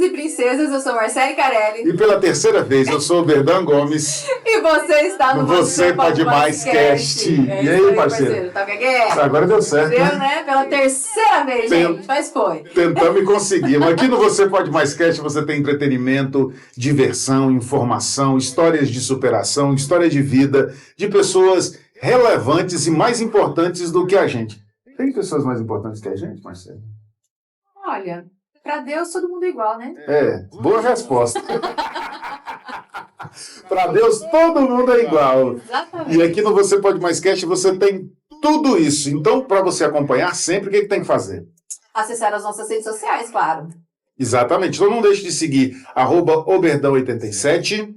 príncipes e princesas, eu sou Marcele Carelli. E pela terceira vez, eu sou o Berdan Gomes. E você está no Você Pode Mais Cast. É E isso aí, parceiro? Tá o que é? Agora deu certo, Deu, né? né? Pela terceira vez, gente. Mas foi. Tentamos e conseguimos. Aqui no Você Pode Mais Cast você tem entretenimento, diversão, informação, histórias de superação, história de vida, de pessoas relevantes e mais importantes do que a gente. Tem pessoas mais importantes que a gente, Marcelo? Olha, pra Deus todo mundo é igual, né? Boa resposta. Para Deus todo mundo é igual. Exatamente. E aqui no Você Pode Mais Cast você tem tudo isso. Então, para você acompanhar sempre, o que tem que fazer? Acessar as nossas redes sociais, claro. Exatamente. Então não deixe de seguir @oberdão87.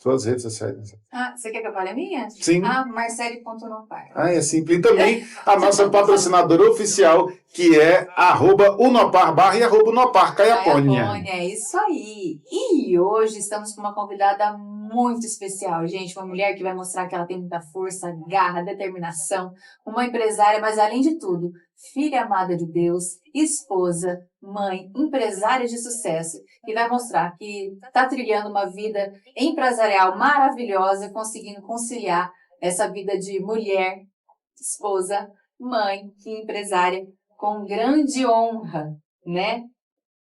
Suas redes sociais. Ah, você quer que eu fale a minha? Sim. Marcele.nopar. É simples. E também a nossa patrocinadora oficial, que é @unopar e @unopar Caiapônia. É isso aí. E hoje estamos com uma convidada muito especial, gente. Uma mulher que vai mostrar que ela tem muita força, garra, determinação. Uma empresária, mas além de tudo, filha amada de Deus, esposa, mãe, empresária de sucesso. Que vai mostrar que está trilhando uma vida empresarial maravilhosa, conseguindo conciliar essa vida de mulher, esposa, mãe e empresária com grande honra, né?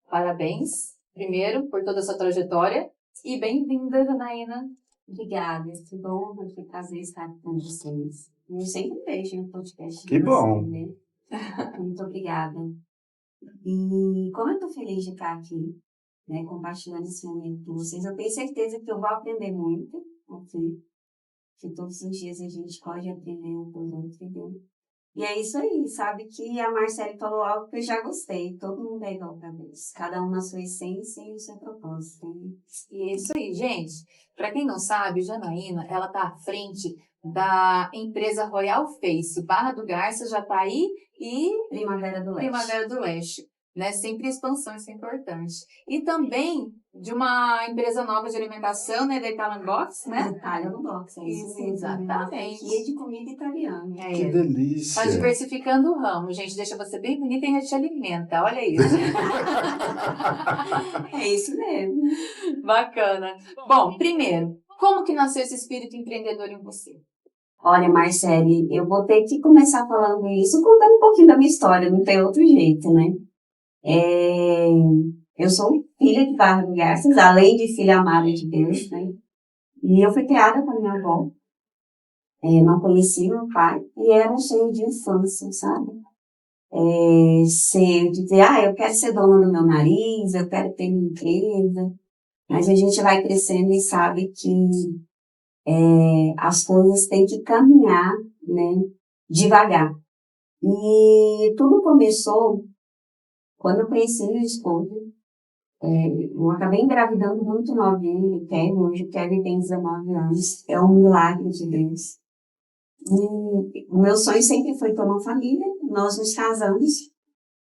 Parabéns, primeiro, por toda a sua trajetória e bem-vinda, Janaína. Obrigada, que bom, que prazer estar com vocês. Eu sempre vejo no podcast. Que bom. Né? Muito obrigada. E como eu estou feliz de estar aqui, né, compartilhando esse momento com vocês, eu tenho certeza que eu vou aprender muito aqui, que todos os dias a gente pode aprender um com o outro, entendeu? E é isso aí, sabe que a Marcele falou algo que eu já gostei. Todo mundo é igual para Deus. Cada um na sua essência e no seu propósito. Né? E é isso aí, gente. Para quem não sabe, Janaína, ela tá à frente da empresa Royal Face. Barra do Garça já tá aí e Primavera do Leste. Primavera do Leste. Né? Sempre expansão, isso é importante. E também de uma empresa nova de alimentação, né? Da Italian Box, né? Italian Box, é isso mesmo. Exatamente. E de comida italiana. Que delícia. Tá diversificando o ramo, gente. Deixa você bem bonita e ainda te alimenta. Olha isso. É isso mesmo. Bacana. Bom, primeiro, como que nasceu esse espírito empreendedor em você? Olha, Marcele, eu vou ter que começar falando isso, contando um pouquinho da minha história, não tem outro jeito, né? Eu sou filha de Barra do Garças, além de filha amada de Deus, né? E eu fui criada com a minha avó. Não conheci meu pai e era um sonho de infância, sabe? Dizer, eu quero ser dona do meu nariz, eu quero ter minha empresa. Mas a gente vai crescendo e sabe que as coisas têm que caminhar, né, devagar. E tudo começou quando eu conheci meu esposo. Eu acabei engravidando muito novinho, Kevin. Hoje o Kevin tem 19 anos. É um milagre de Deus. E o meu sonho sempre foi ter uma família. Nós nos casamos.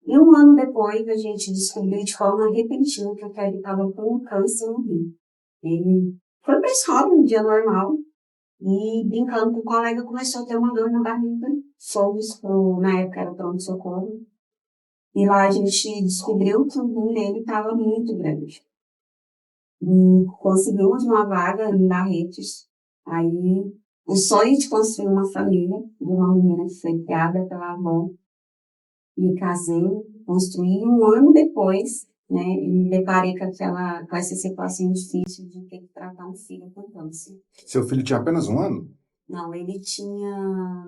E um ano depois, a gente descobriu de forma repentina que o Kevin estava com um câncer no rim. Ele foi para a escola um dia normal. E brincando com o colega, começou a ter uma dor na barriga. Fomos na época era pronto-socorro. E lá a gente descobriu que o rim dele estava muito grande. E conseguimos uma vaga em Barretos. Aí, o sonho de construir uma família, de uma menina que foi criada pela avó. Me casei, construí um ano depois, né? E me deparei com essa situação difícil de ter que tratar um filho com câncer. Seu filho tinha apenas 1 ano? Não, ele tinha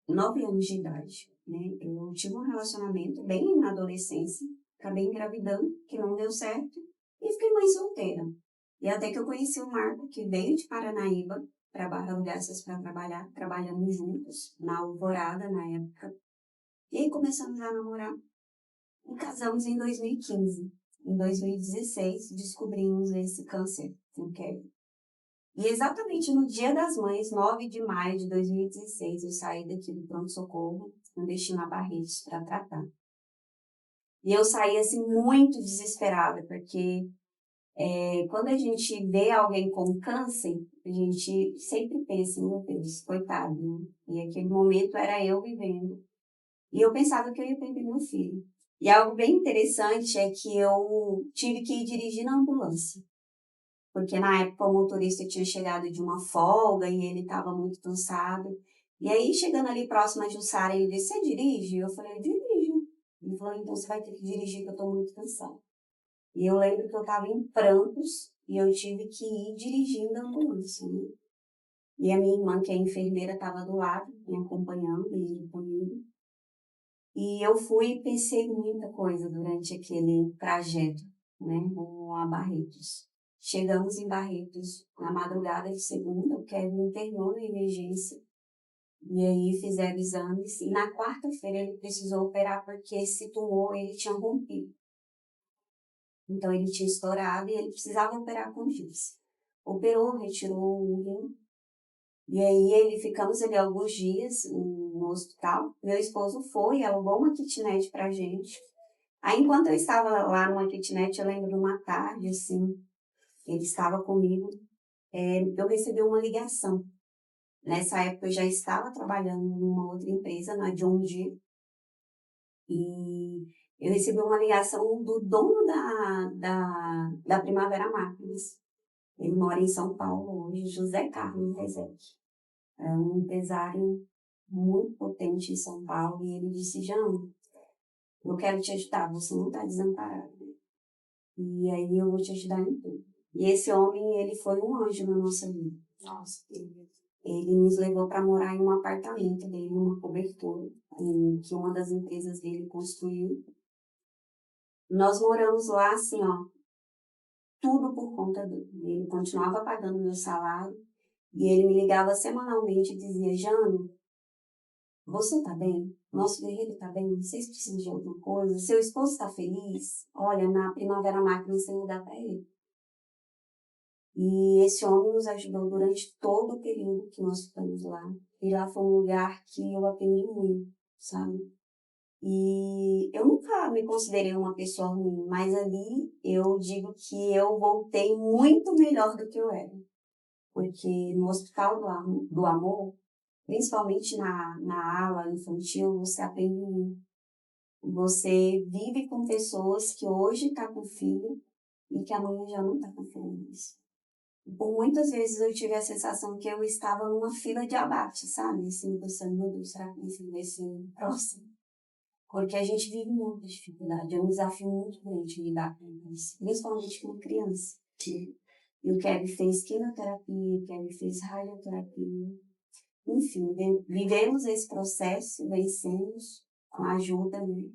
9 anos de idade, né? Eu tive um relacionamento bem na adolescência, acabei engravidando, que não deu certo, e fiquei mãe solteira. E até que eu conheci o Marco, que veio de Paranaíba para Barra do Garças para trabalhar, trabalhamos juntos, na Alvorada na época. E aí começamos a namorar e casamos em 2015. Em 2016, descobrimos esse câncer com Kevin. E exatamente no Dia das Mães, 9 de maio de 2016, eu saí daqui do pronto-socorro, com destino a Barretos para tratar. E eu saí assim muito desesperada, porque quando a gente vê alguém com câncer, a gente sempre pensa, meu Deus, coitado, né? E aquele momento era eu vivendo. E eu pensava que eu ia perder meu filho. E algo bem interessante é que eu tive que ir dirigindo a ambulância. Porque na época o motorista tinha chegado de uma folga e ele estava muito cansado. E aí, chegando ali próximo a Jussara, ele disse, você dirige? Eu falei, eu dirijo. Ele falou, então você vai ter que dirigir, que eu estou muito cansada. E eu lembro que eu estava em prantos e eu tive que ir dirigindo a ambulância, né? E a minha irmã, que é enfermeira, estava do lado, me acompanhando, indo comigo. E eu fui e pensei muita coisa durante aquele trajeto, né, rumo a Barretos. Chegamos em Barretos na madrugada de segunda, o Kevin me internou na emergência. E aí fizeram exames. E na quarta-feira ele precisou operar porque esse tumor ele tinha rompido. Então ele tinha estourado e ele precisava operar com gips. Operou, retirou o rim. E aí ficamos ali alguns dias no hospital. Meu esposo foi, alugou uma kitnet pra gente. Aí enquanto eu estava lá numa kitnet, eu lembro de uma tarde, assim, ele estava comigo, eu recebi uma ligação. Nessa época eu já estava trabalhando numa outra empresa, na John Deere, e eu recebi uma ligação do dono da Primavera Máquinas. Ele mora em São Paulo hoje, José Carlos Rezec. É um empresário muito potente em São Paulo, e ele disse, Jana, eu quero te ajudar, você não está desamparado. E aí eu vou te ajudar em tudo. E esse homem, ele foi um anjo na nossa vida. Nossa, Ele nos levou para morar em um apartamento dele, uma cobertura, que uma das empresas dele construiu. Nós moramos lá, assim, ó, tudo por conta dele. Ele continuava pagando meu salário e ele me ligava semanalmente e dizia, Jana, você tá bem? Nosso guerreiro tá bem? Vocês precisam de alguma coisa? Seu esposo está feliz? Olha, na Primavera Máquina você mudar para ele. E esse homem nos ajudou durante todo o período que nós ficamos lá. E lá foi um lugar que eu aprendi muito, sabe? E eu nunca me considerei uma pessoa ruim, mas ali eu digo que eu voltei muito melhor do que eu era. Porque no Hospital do Amor, principalmente na ala infantil, você aprende muito. Você vive com pessoas que hoje estão com filho e que amanhã já não está com filho mais. Por muitas vezes eu tive a sensação que eu estava numa fila de abate, sabe? Assim, pensando, meu Deus, será que isso vai ser próximo? Porque a gente vive muita dificuldade, é um desafio muito grande lidar com isso, principalmente com criança. E o Kevin fez quimioterapia, o Kevin fez radioterapia. Enfim, vivemos esse processo, vencemos com a ajuda, né,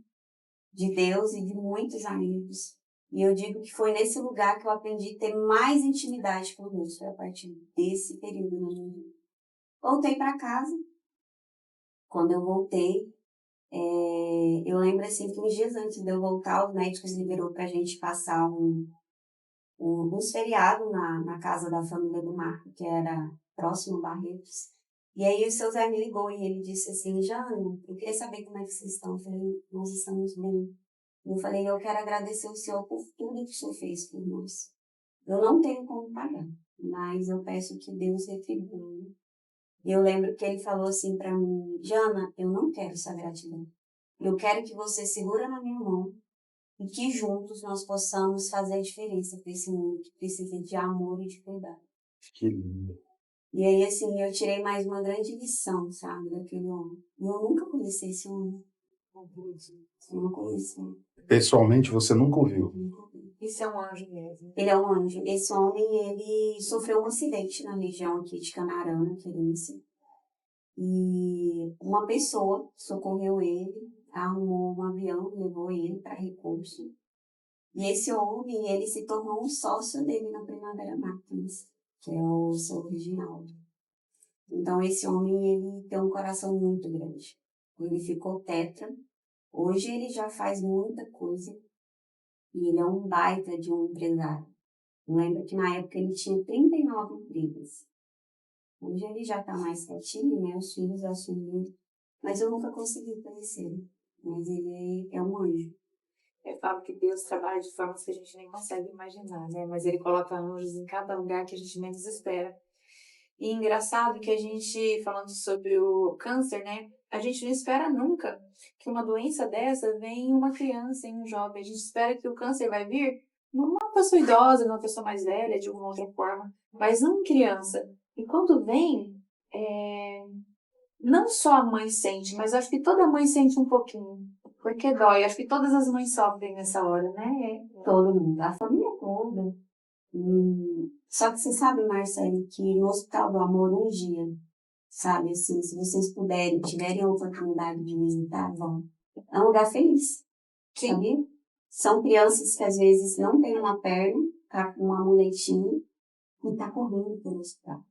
de Deus e de muitos amigos. E eu digo que foi nesse lugar que eu aprendi a ter mais intimidade com Deus, foi a partir desse período na minha vida. Voltei para casa. Quando eu voltei, eu lembro assim que uns dias antes de eu voltar, os médicos liberou para a gente passar uns feriados na casa da família do Marco, que era próximo a Barretos. E aí o seu Zé me ligou e ele disse assim, Jana, eu queria saber como é que vocês estão. Eu falei, nós estamos bem. Eu falei, eu quero agradecer o Senhor por tudo que o Senhor fez por nós. Eu não tenho como pagar, mas eu peço que Deus retribua. E eu lembro que ele falou assim para mim, Jana, eu não quero essa gratidão. Eu quero que você segura na minha mão e que juntos nós possamos fazer a diferença para esse mundo que precisa de amor e de cuidado. Que lindo. E aí, assim, eu tirei mais uma grande lição, sabe, daquele homem. E eu nunca conheci esse homem. Eu não conheci. Pessoalmente, você nunca ouviu? isso é um anjo mesmo. Ele é um anjo. Esse homem, ele sofreu um acidente na região aqui de Canarana, Querência. E uma pessoa socorreu ele, arrumou um avião, levou ele para recurso. E esse homem, ele se tornou um sócio dele na Primavera Máquinas, que é o seu Reginaldo. Então, esse homem, ele tem um coração muito grande. Ele ficou tetra. Hoje ele já faz muita coisa. E ele é um baita de um empresário. Eu lembro que na época ele tinha 39 empregos. Hoje ele já está mais quietinho, né? Os filhos assumiram. Mas eu nunca consegui conhecê-lo. Mas ele é um anjo. Eu falo que Deus trabalha de formas que a gente nem consegue imaginar, né? Mas Ele coloca anjos em cada lugar que a gente menos espera. E engraçado que a gente, falando sobre o câncer, né? A gente não espera nunca que uma doença dessa venha em uma criança, em um jovem. A gente espera que o câncer vai vir numa pessoa idosa, numa pessoa mais velha, de alguma outra forma, mas não em criança. E quando vem, não só a mãe sente, mas acho que toda mãe sente um pouquinho. Porque dói. Acho que todas as mães sofrem nessa hora, né? Todo mundo, a família toda. Só que você sabe, Marcelo, que no Hospital do Amor, um dia, sabe, assim, se vocês puderem, tiverem a oportunidade de visitar, vão. É um lugar feliz, Sim. sabia? São crianças que às vezes não têm uma perna, tá com uma muletinha e tá correndo pelo hospital.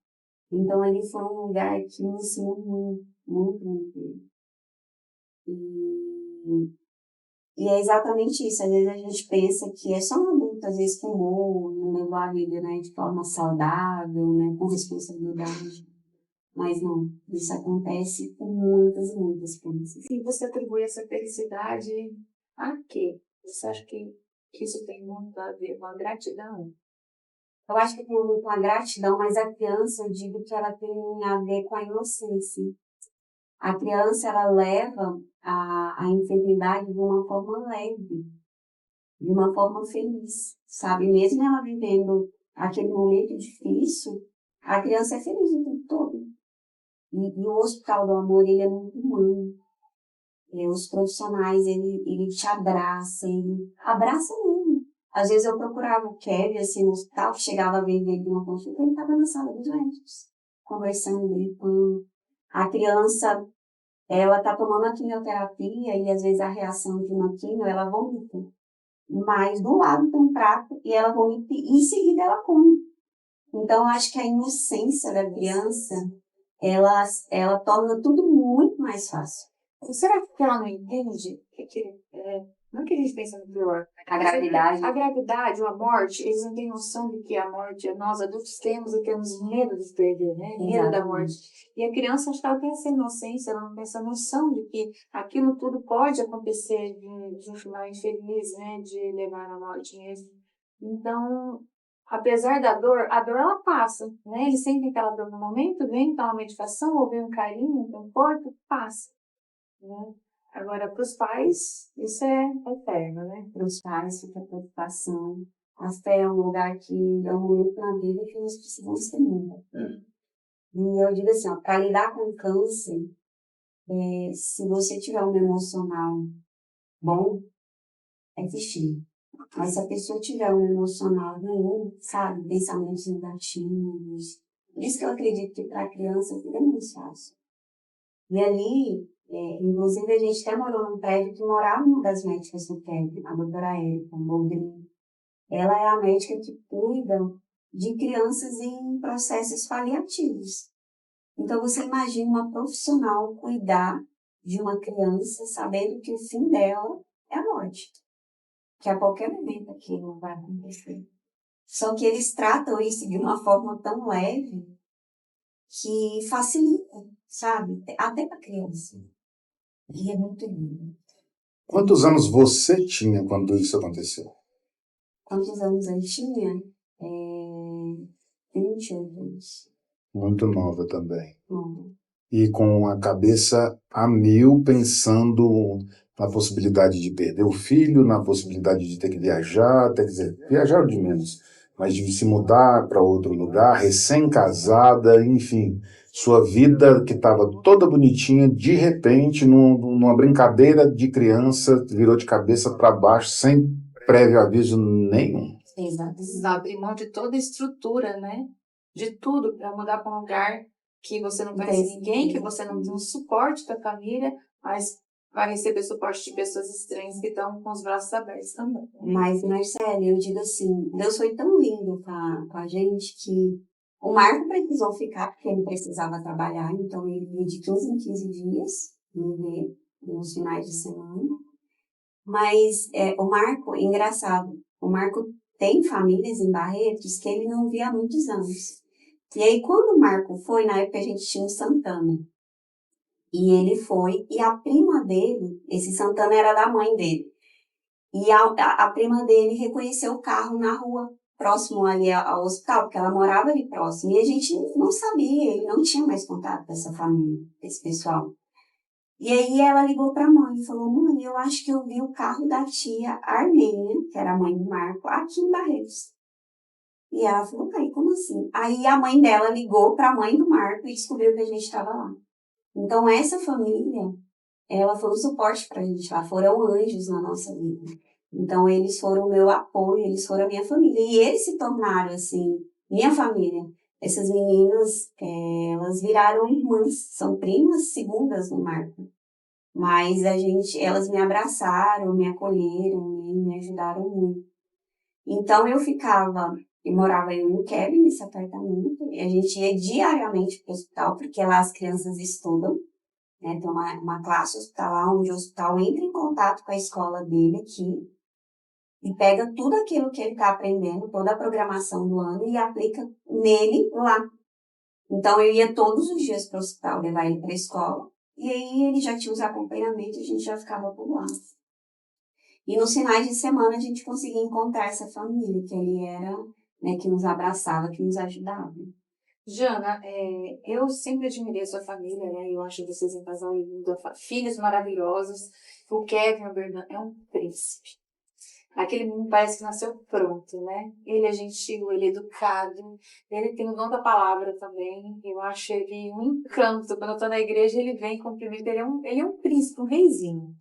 Então ali foi um lugar que me ensinou muito, muito, muito. E é exatamente isso. Às vezes a gente pensa que é só um adulto, às vezes fumou, não levou a vida, né, de forma saudável, né, com responsabilidade. Mas não, isso acontece com muitas e muitas crianças. E você atribui essa felicidade a quê? Você acha que isso tem muito a ver com a gratidão? Eu acho que tem a ver com a gratidão, mas a criança, eu digo que ela tem a ver com a inocência. A criança, ela leva a enfermidade de uma forma leve, de uma forma feliz, sabe? Mesmo ela vivendo aquele momento difícil, a criança é feliz o tempo todo. E o Hospital do Amor, ele é muito humano. Os profissionais, ele te abraça, ele abraça mesmo. Às vezes eu procurava o Kevin, assim, no hospital, chegava a ver ele numa consulta, ele estava na sala dos médicos, conversando, gritando. A criança, ela está tomando a quimioterapia e às vezes a reação de uma quimio, ela vomita. Mas do lado tem um prato e ela vomita e em seguida ela come. Então, eu acho que a inocência da criança, ela torna tudo muito mais fácil. Será que ela não entende não que a gente pensa no pior? A gravidade. A gravidade ou a morte, eles não têm noção de que a morte, nós adultos temos e temos medo de perder, né? Medo da morte. E a criança, acho que ela tem essa inocência, ela não tem essa noção de que aquilo tudo pode acontecer de um final infeliz, né? De levar à morte mesmo. Então, apesar da dor, a dor ela passa, né? Eles sentem aquela dor no momento, vem tomar uma medicação, ou vem um carinho, um conforto, passa. Né? Agora, para os pais, isso é eterno, né? Para os pais fica a preocupação. A fé é um lugar que é um momento na vida que nós precisamos ter muito. E eu digo assim, para lidar com o câncer, se você tiver um emocional bom, é difícil. Mas se a pessoa tiver um emocional ruim, sabe, pensamentos negativos, por isso que eu acredito que para a criança tudo é mais fácil. E ali, inclusive, a gente até morou num prédio que morava uma das médicas do prédio, a doutora Érica Boldrin. Ela é a médica que cuida de crianças em processos paliativos. Então, você imagina uma profissional cuidar de uma criança sabendo que o fim dela é a morte. Que a qualquer momento aquilo vai acontecer. Só que eles tratam isso de uma forma tão leve que facilita, sabe? Até para criança. E é muito lindo. Quantos anos você tinha quando isso aconteceu? Quantos anos eu tinha? 20 anos. Muito nova também. Bom, E com a cabeça a mil, pensando na possibilidade de perder o filho, na possibilidade de ter que viajar, quer dizer, viajar de menos, mas de se mudar para outro lugar, recém-casada, enfim, sua vida que estava toda bonitinha, de repente, numa brincadeira de criança, virou de cabeça para baixo, sem prévio aviso nenhum. exato. Precisa abrir mão de toda a estrutura, né? De tudo para mudar para um lugar que você não conhece ninguém, que você não tem um suporte da família, mas vai receber suporte de pessoas estranhas que estão com os braços abertos também. Mas, Marcelo, eu digo assim, Deus foi tão lindo com a gente que o Marco precisou ficar, porque ele precisava trabalhar, então ele veio de 15 em 15 dias, nos finais de semana. Mas o Marco, engraçado, o Marco tem famílias em Barretos que ele não via há muitos anos. E aí, quando o Marco foi, na época a gente tinha um Santana. E ele foi, e a prima dele, esse Santana era da mãe dele. E a prima dele reconheceu o carro na rua próximo ali ao hospital, porque ela morava ali próximo. E a gente não sabia, ele não tinha mais contato com essa família, esse pessoal. E aí ela ligou para a mãe e falou, mãe, eu acho que eu vi o carro da tia Arlene, que era a mãe do Marco, aqui em Barretos. E ela falou, pai, como assim? Aí a mãe dela ligou para a mãe do Marco e descobriu que a gente estava lá. Então essa família, ela foi um suporte para a gente lá, foram anjos na nossa vida. Então eles foram o meu apoio, eles foram a minha família. E eles se tornaram, assim, minha família. Essas meninas, elas viraram irmãs, são primas segundas no Marco. Mas elas me abraçaram, me acolheram e me ajudaram muito. Então eu morava eu e o Kevin nesse apartamento, e a gente ia diariamente para o hospital, porque lá as crianças estudam, né? Tem uma classe hospitalar, onde o hospital entra em contato com a escola dele aqui, e pega tudo aquilo que ele está aprendendo, toda a programação do ano, e aplica nele lá. Então eu ia todos os dias para o hospital, levar ele para a escola, e aí ele já tinha os acompanhamentos, a gente já ficava por lá. E nos finais de semana a gente conseguia encontrar essa família, que ele era, né, que nos abraçava, que nos ajudava. Jana, eu sempre admirei a sua família, né? Eu acho vocês um casal lindo, filhos maravilhosos. O Kevin, o Bernardo, é um príncipe. Aquele menino parece que nasceu pronto, né? Ele é gentil, ele é educado, ele tem o dom da palavra também. Eu acho ele um encanto. Quando eu tô na igreja, ele vem e cumprimenta. Ele é um príncipe, um reizinho.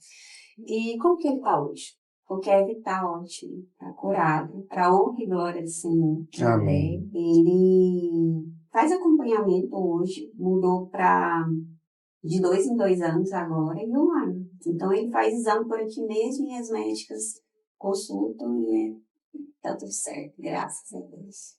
E como que ele tá hoje? O Kevin tá ótimo, tá curado, pra honra e glória do Senhor. Amém. Ele faz acompanhamento hoje, mudou de 2 em 2 anos agora e online. Então ele faz exame por aqui mesmo e as médicas consultam e tá tudo certo, graças a Deus.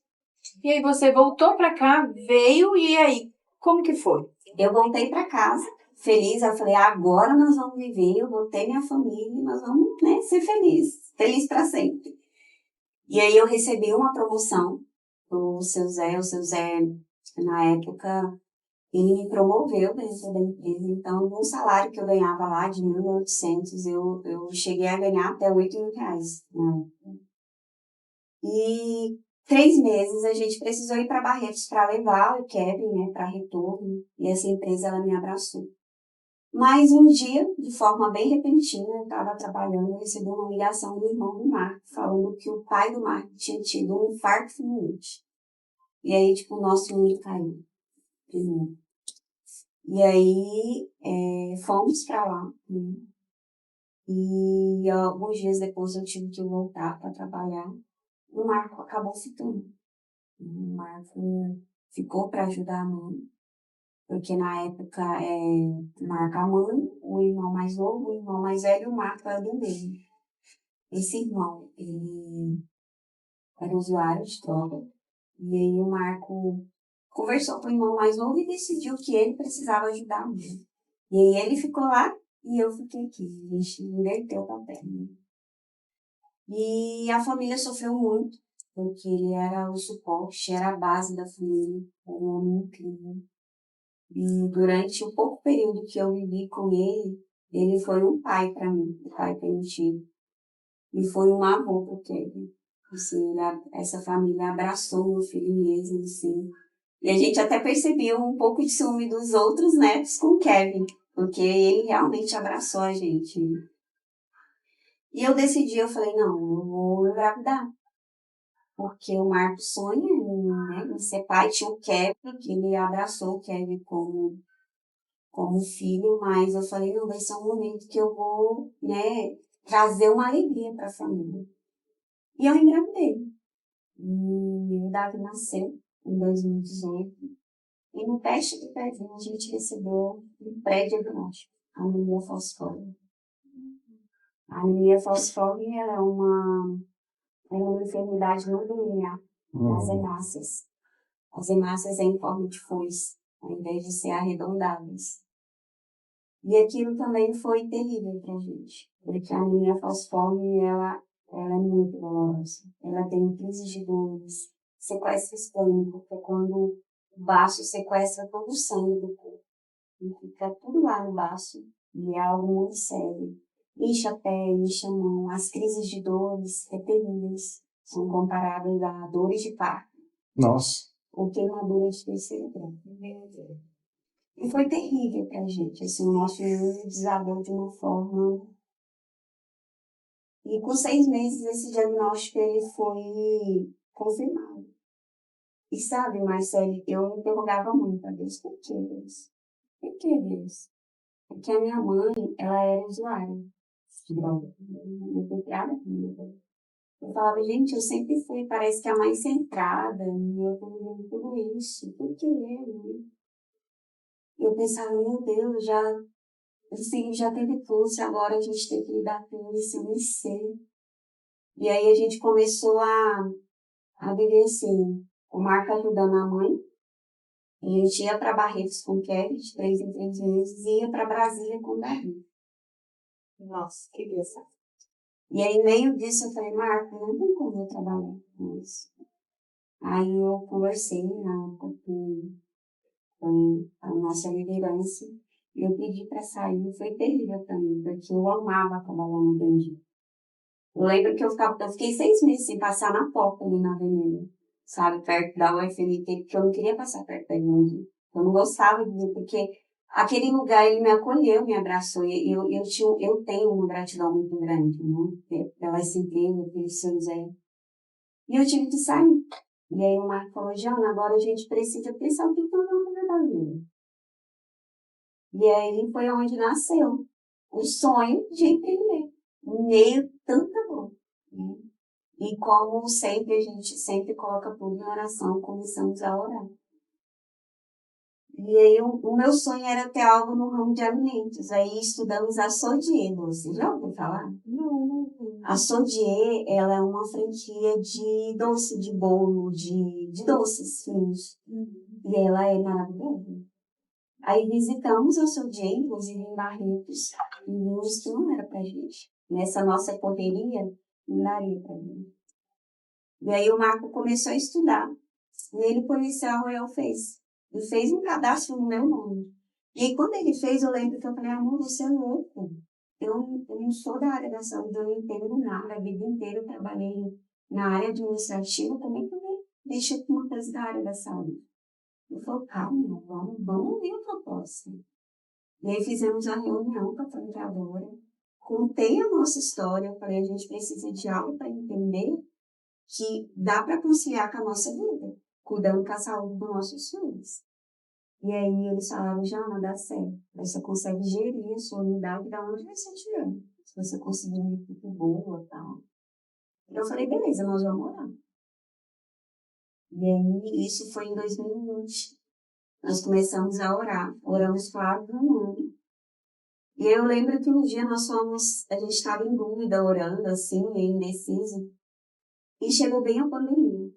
E aí você voltou pra cá, veio, e aí? Como que foi? Eu voltei para casa, feliz, eu falei, agora nós vamos viver, eu vou ter minha família, nós vamos, né, ser feliz para sempre. E aí eu recebi uma promoção do seu Zé, o seu Zé, na época, ele me promoveu dentro da empresa, então no salário que eu ganhava lá de 1.800, eu cheguei a ganhar até R$ 8.000, né? E 3 meses a gente precisou ir para Barretos para levar o Kevin, né, para retorno, e essa empresa ela me abraçou. Mas um dia, de forma bem repentina, eu estava trabalhando e recebi uma ligação do irmão do Marco, falando que o pai do Marco tinha tido um infarto fulminante. E aí, tipo, o nosso mundo caiu. Primeiro. E aí, fomos para lá, né? E alguns dias depois eu tive que voltar para trabalhar. O Marco acabou ficando. O Marco ficou para ajudar a mãe. Porque na época, Marco a mãe, o irmão mais novo, o irmão mais velho, o Marco era do meio. Esse irmão, ele era usuário de droga. E aí o Marco conversou com o irmão mais novo e decidiu que ele precisava ajudar a mãe. E aí ele ficou lá e eu fiquei aqui. A gente inverteu o papel, né? E a família sofreu muito, porque ele era o suporte, era a base da família, um homem incrível. E durante o pouco período que eu vivi com ele, ele foi um pai para mim, um pai permitido. E foi um avô que eu teve. Assim, essa família abraçou meu filho mesmo, assim. E a gente até percebeu um pouco de ciúme dos outros netos com o Kevin, porque ele realmente abraçou a gente. E eu decidi, eu falei, não, eu vou engravidar. Porque o Marcos sonha, né, em ser pai, tinha o Kevin, que ele abraçou o Kevin como filho, mas eu falei, não, vai ser um momento que eu vou, né, trazer uma alegria para a família. E eu engravidei. E o Davi nasceu em 2018. E no teste de pezinho a gente recebeu um pré-diagnóstico, anemia falciforme. A anemia falciforme é uma enfermidade no DNA, nas hemácias. As hemácias é em forma de foice, ao invés de ser arredondadas. E aquilo também foi terrível pra gente, porque a anemia falciforme, ela é muito dolorosa. Ela tem crises de dores, sequestro esplênico, que é quando o baço sequestra todo o sangue do corpo. E fica tudo lá no baço, e é algo muito sério. Incha a pele, incha a mão, as crises de dores terríveis. são comparadas a dores de parto Nossa. ou queimaduras de terceiro grau. E foi terrível pra gente, assim, o nosso menino desabou de uma forma. E com 6 meses esse diagnóstico ele foi confirmado. E sabe, Marcelo, eu me interrogava muito a Deus, por que Deus? Por que Deus? Porque a minha mãe, ela era usuária de droga. Eu fui criada comigo. Eu falava, gente, eu sempre fui, parece que a mais centrada, e eu tô vivendo tudo isso. Por que eu, né? Eu pensava, meu Deus, assim, já teve curso, agora a gente tem que lidar com isso, eu nem sei. E aí a gente começou a viver assim, o Marco ajudando a mãe. A gente ia para Barretos com o Kevin, de 3 em 3 meses, e ia para Brasília com o Davi. Nossa, que engraçado. E aí, no meio disso, eu falei, Marco, não tem como eu trabalhar com isso. Aí eu conversei com a nossa liderança, e eu pedi para sair. Foi terrível também, porque eu amava trabalhar no Benji. Eu lembro que eu fiquei 6 meses sem passar na porta ali na avenida, sabe, perto da UFMT, porque eu não queria passar perto da igreja. Eu não gostava de ver, porque aquele lugar, ele me acolheu, me abraçou, e eu tenho uma gratidão muito grande, né, pela essa empresa, pelo seu Zé. E eu tive que sair. E aí o Marco falou, Jana, agora a gente precisa pensar o que nós vamos fazer da vida. E aí foi onde nasceu o sonho de empreender, em meio a tanta dor, né? E como sempre, a gente sempre coloca tudo em oração, começamos a orar. E aí o meu sonho era ter algo no ramo de alimentos. Aí estudamos a Sodier, você já ouviu falar? Não. A Sodier, ela é uma franquia de doce, de bolo, de doces finos. E ela é maravilhosa. Aí visitamos a Sodier, inclusive em Barretos, e vimos que não era pra gente. Nessa nossa correria, não daria pra gente. E aí o Marco começou a estudar. E ele conheceu a Royal Face. E fez um cadastro no meu nome. E aí quando ele fez, eu lembro que eu falei, amor, você é louco. Eu não sou da área da saúde, eu não entendo nada. A vida inteira eu trabalhei na área administrativa, também deixei com uma coisa da área da saúde. Eu falei, calma, vamos ver a proposta. E aí fizemos a reunião com a franqueadora. Contei a nossa história, eu falei, a gente precisa de algo para entender que dá para conciliar com a nossa vida, cuidando com a saúde dos nossos filhos. E aí eles falaram, já não dá certo. Você consegue gerir a sua unidade da onde você estiver. Se você conseguir uma equipe boa e tal. Eu falei, beleza, nós vamos orar. E aí isso foi em 2020. Nós começamos a orar. Oramos quase um ano. E eu lembro que um dia a gente estava em dúvida, orando assim, meio indeciso. E chegou bem a pandemia.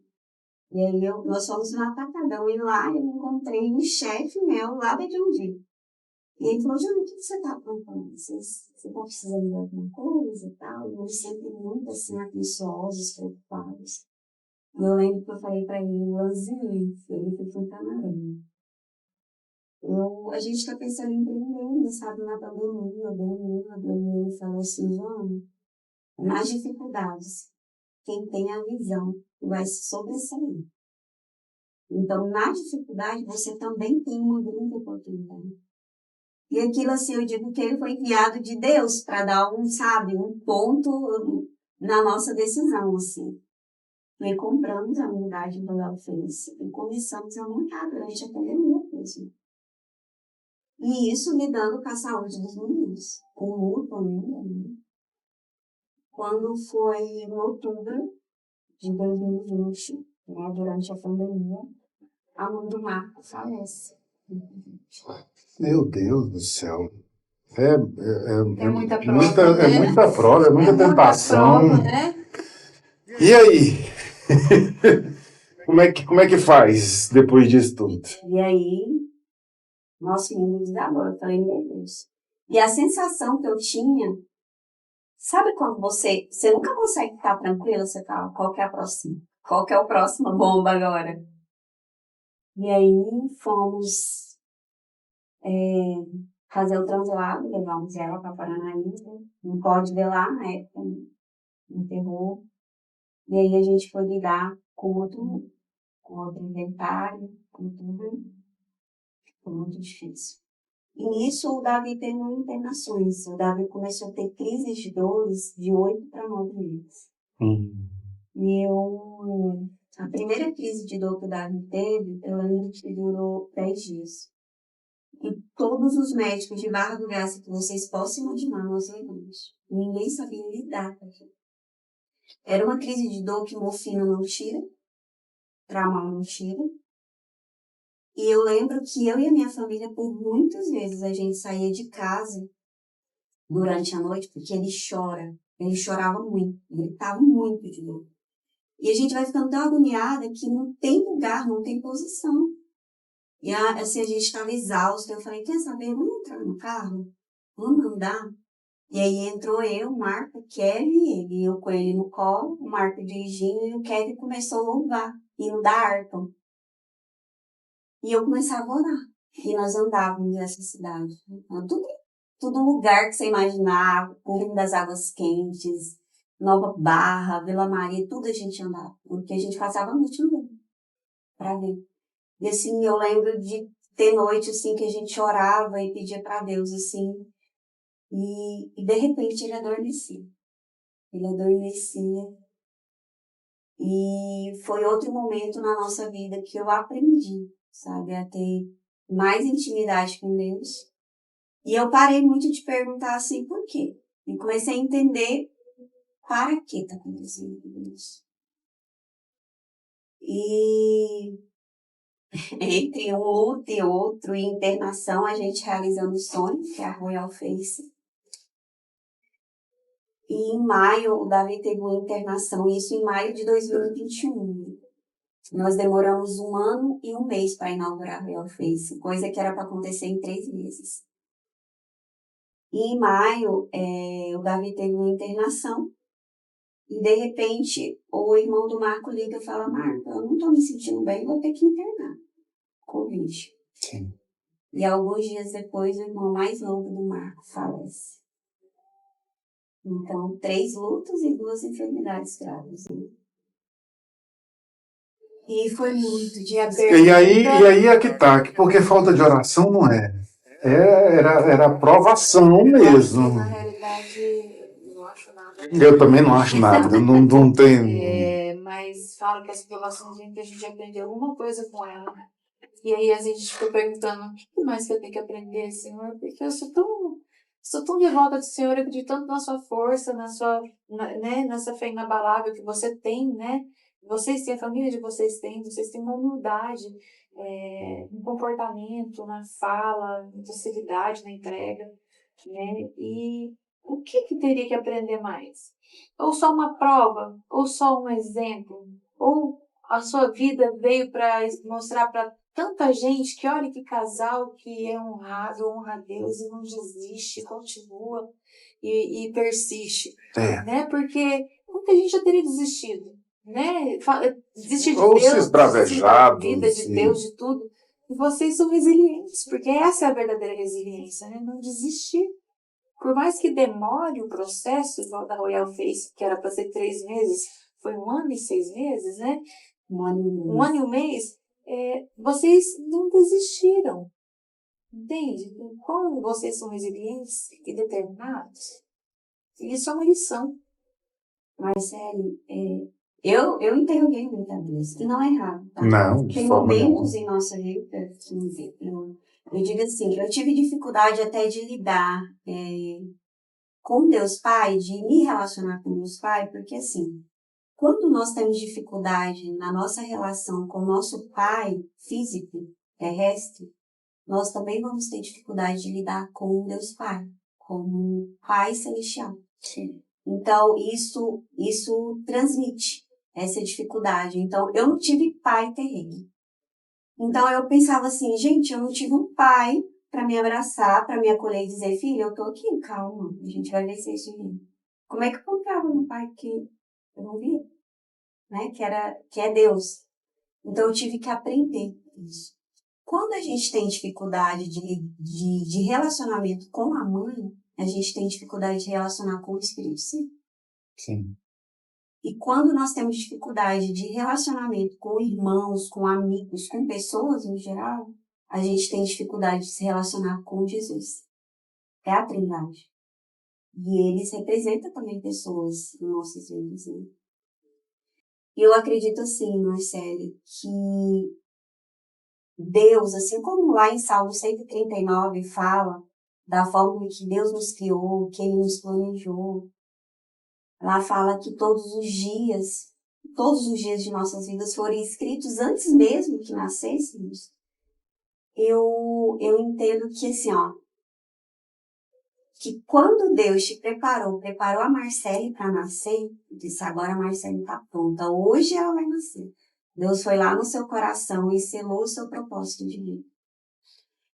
E aí nós fomos no Atacadão e lá eu encontrei um chefe meu lá de Jundiaí. E ele falou, Jana, o que você está aprontando? Você está precisando de alguma coisa e tal? E eles sempre muito assim, atenciosos, preocupados. E eu lembro que eu falei para ele, Lanzinho, ele foi com Camarão. A gente está pensando em empreender, sabe, na pandemia, ele falou assim, Jana, nas dificuldades, quem tem a visão vai se sobressair. Então, na dificuldade, você também tem uma grande oportunidade. E aquilo, assim, eu digo que ele foi enviado de Deus para dar um ponto na nossa decisão, assim. E compramos a unidade do Léo fez e começamos a montar durante a pandemia mesmo. E isso lidando com a saúde dos meninos, com o luto ainda, né? Quando foi em outubro de 2020, né, durante a pandemia, a mãe do Marco falece. Meu Deus do céu. É muita prova, né? Muita prova, é muita tentação. Muita prova, né? E aí? Como é que faz depois disso tudo? E aí, nosso mundo desabou. Eu falei, meu Deus. E a sensação que eu tinha, sabe quando você nunca consegue ficar tranquilo, você fala, qual que é a próxima? Qual que é a próxima bomba agora? E aí fomos fazer o translado, levamos ela para Paranaíba, não pode ver lá na época, enterrou. E aí a gente foi lidar com outro inventário, com tudo, foi muito difícil. E nisso o Davi teve internações. O Davi começou a ter crises de dores de 8 para 9 meses. E a primeira crise de dor que o Davi teve, eu lembro que durou 10 dias. E todos os médicos de Barra do Garça que vocês possam imaginar, nós levamos. Ninguém sabia lidar com aquilo. Era uma crise de dor que morfina não tira, tramal não tira. E eu lembro que eu e a minha família, por muitas vezes, a gente saía de casa durante a noite, porque ele chora. Ele chorava muito, gritava muito de dor. E a gente vai ficando tão agoniada que não tem lugar, não tem posição. E assim, a gente estava exausto. Eu falei, quer saber, vamos entrar no carro? Vamos andar? E aí entrou eu, o Marco, o Kevin e ele. Eu com ele no colo, o Marco dirigindo, e o Kevin começou a louvar, hino da harpa. E eu começava a orar. E nós andávamos nessa cidade. Tudo lugar que você imaginar, Cume das Águas Quentes, Nova Barra, Vila Maria, tudo a gente andava. Porque a gente passava a noite andando para ver. E assim, eu lembro de ter noite assim, que a gente orava e pedia para Deus, assim. E de repente ele adormecia. Ele adormecia. E foi outro momento na nossa vida que eu aprendi, sabe, a ter mais intimidade com Deus. E eu parei muito de perguntar assim, por quê? E comecei a entender para que está acontecendo tudo isso. E entre um luto e outro, e internação, a gente realizando o sonho, que é a Royal Face. E em maio, o Davi teve uma internação, isso em maio de 2021. Nós demoramos 1 ano e 1 mês para inaugurar a Royal Face, coisa que era para acontecer em 3 meses. E em maio, o Davi teve uma internação, e de repente, o irmão do Marco liga e fala, Marco, eu não estou me sentindo bem, vou ter que internar. Covid. Sim. E alguns dias depois, o irmão mais novo do Marco falece. Então, 3 lutos e 2 enfermidades graves. Né? E foi muito de abertura. E aí é que tá, porque falta de oração não é. Era aprovação mesmo. Na realidade, não acho nada. Eu também não acho nada, não tem. Mas fala que essa aprovação a gente aprende alguma coisa com ela. E aí a gente fica perguntando, o que mais que eu tenho que aprender, Senhor? Porque eu sou tão devota do Senhor, eu acredito tanto na sua força, nessa fé inabalável que você tem, né? Vocês têm, a família de vocês têm uma humildade, um comportamento, na fala, docilidade na entrega, né? E o que teria que aprender mais? Ou só uma prova, ou só um exemplo, ou a sua vida veio para mostrar para tanta gente que olha que casal que é honrado, honra a Deus e não desiste, continua e persiste, né? Porque muita gente já teria desistido, né? Desistir de Ou se Deus, desistir da vida, esbravejado, de Deus, de tudo. E vocês são resilientes, porque essa é a verdadeira resiliência, né? Não desistir. Por mais que demore o processo, igual da Royal Face, que era para ser 3 meses, foi 1 ano e 6 meses, né? 1 ano e 1 mês. 1 ano e 1 mês, vocês não desistiram, entende? Como vocês são resilientes e determinados, isso é uma lição. Mas, sério, eu interroguei muita vez, que não é errado, tá? Não, de Tem forma momentos nenhuma. em nossa vida que eu digo assim, eu tive dificuldade até de lidar com Deus Pai, de me relacionar com Deus Pai, porque assim, quando nós temos dificuldade na nossa relação com o nosso Pai físico, terrestre, nós também vamos ter dificuldade de lidar com o Deus Pai, como Pai Celestial. Sim. Então, isso transmite essa dificuldade. Então, eu não tive pai terreno. Então, eu pensava assim, gente, eu não tive um pai para me abraçar, para me acolher e dizer, filha, eu tô aqui, calma, a gente vai vencer isso aí. Como é que eu confiava no pai que eu não via? Né? Que é Deus. Então, eu tive que aprender isso. Quando a gente tem dificuldade de relacionamento com a mãe, a gente tem dificuldade de relacionar com o Espírito Santo. Sim. E quando nós temos dificuldade de relacionamento com irmãos, com amigos, com pessoas no geral, a gente tem dificuldade de se relacionar com Jesus. É a Trindade. E eles representam também pessoas em nossas vidas, né? E eu acredito assim, Marcele, que Deus, assim como lá em Salmo 139 fala da forma que Deus nos criou, que Ele nos planejou, lá fala que todos os dias de nossas vidas foram escritos antes mesmo que nascêssemos. Eu entendo que assim, que quando Deus te preparou a Marcele para nascer, disse, agora a Marcele está pronta, hoje ela vai nascer. Deus foi lá no seu coração e selou o seu propósito de vida.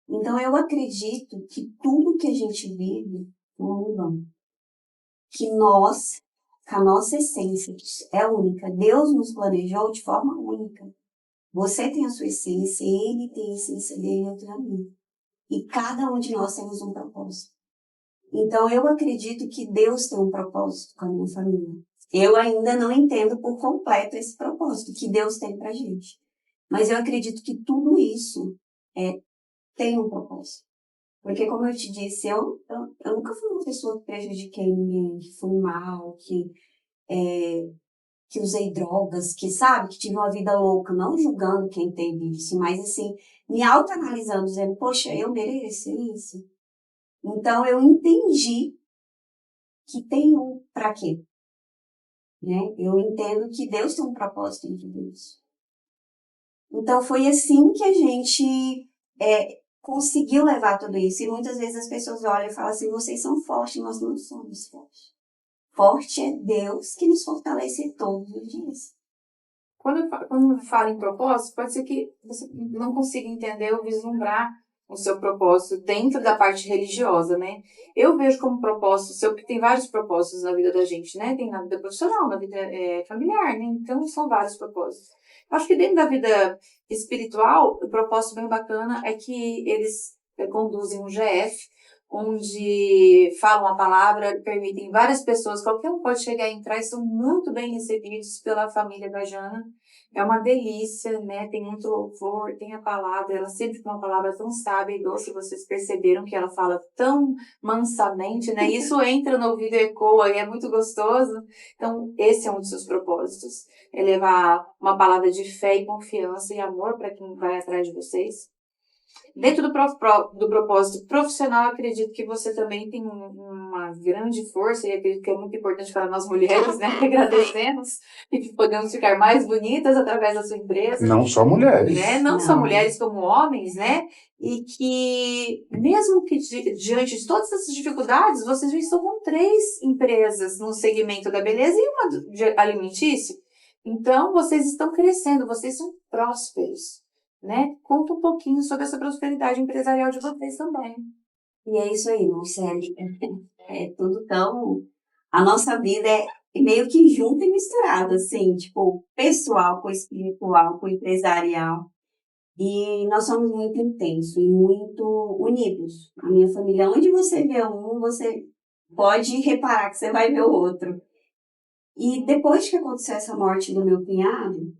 Então eu acredito que tudo que a gente vive não mudamos. Que a nossa essência é única. Deus nos planejou de forma única. Você tem a sua essência, ele tem a essência dele, eu tenho a minha. E cada um de nós temos um propósito. Então, eu acredito que Deus tem um propósito com a minha família. Eu ainda não entendo por completo esse propósito que Deus tem pra gente. Mas eu acredito que tudo isso tem um propósito. Porque, como eu te disse, eu nunca fui uma pessoa que prejudiquei ninguém, que fui mal, que usei drogas, que tive uma vida louca, não julgando quem teve isso, mas assim, me autoanalisando, dizendo, poxa, eu mereço isso. Então, eu entendi que tem um para quê, né? Eu entendo que Deus tem um propósito em tudo isso. Então, foi assim que a gente conseguiu levar tudo isso. E muitas vezes as pessoas olham e falam assim, vocês são fortes, nós não somos fortes. Forte é Deus que nos fortalece todos os dias. Quando fala em propósito, pode ser que você não consiga entender ou vislumbrar o seu propósito dentro da parte religiosa, né? Eu vejo como propósito seu, porque tem vários propósitos na vida da gente, né? Tem na vida profissional, na vida familiar, né? Então, são vários propósitos. Acho que dentro da vida espiritual, o propósito bem bacana é que eles conduzem um GF, onde falam a palavra, permitem várias pessoas, qualquer um pode chegar e entrar e são muito bem recebidos pela família da Jana. É uma delícia, né? Tem muito louvor, tem a palavra, ela sempre com uma palavra tão sábia e doce, vocês perceberam que ela fala tão mansamente, né? Isso entra no ouvido e ecoa e é muito gostoso. Então, esse é um dos seus propósitos, é levar uma palavra de fé e confiança e amor para quem vai atrás de vocês. Dentro do propósito profissional, eu acredito que você também tem uma grande força, e acredito que é muito importante para nós mulheres, né? Que agradecemos e que podemos ficar mais bonitas através da sua empresa. Não só mulheres. Né? Não só mulheres como homens, né? E que, mesmo que diante de todas essas dificuldades, vocês já estão com 3 empresas no segmento da beleza e uma de alimentício. Então, vocês estão crescendo, vocês são prósperos. Né? Conta um pouquinho sobre essa prosperidade empresarial de vocês também. E é isso aí, Marcele. É tudo tão... A nossa vida é meio que junto e misturado, assim, tipo, pessoal com espiritual, com empresarial. E nós somos muito intensos e muito unidos. A minha família, onde você vê um, você pode reparar que você vai ver o outro. E depois que aconteceu essa morte do meu cunhado,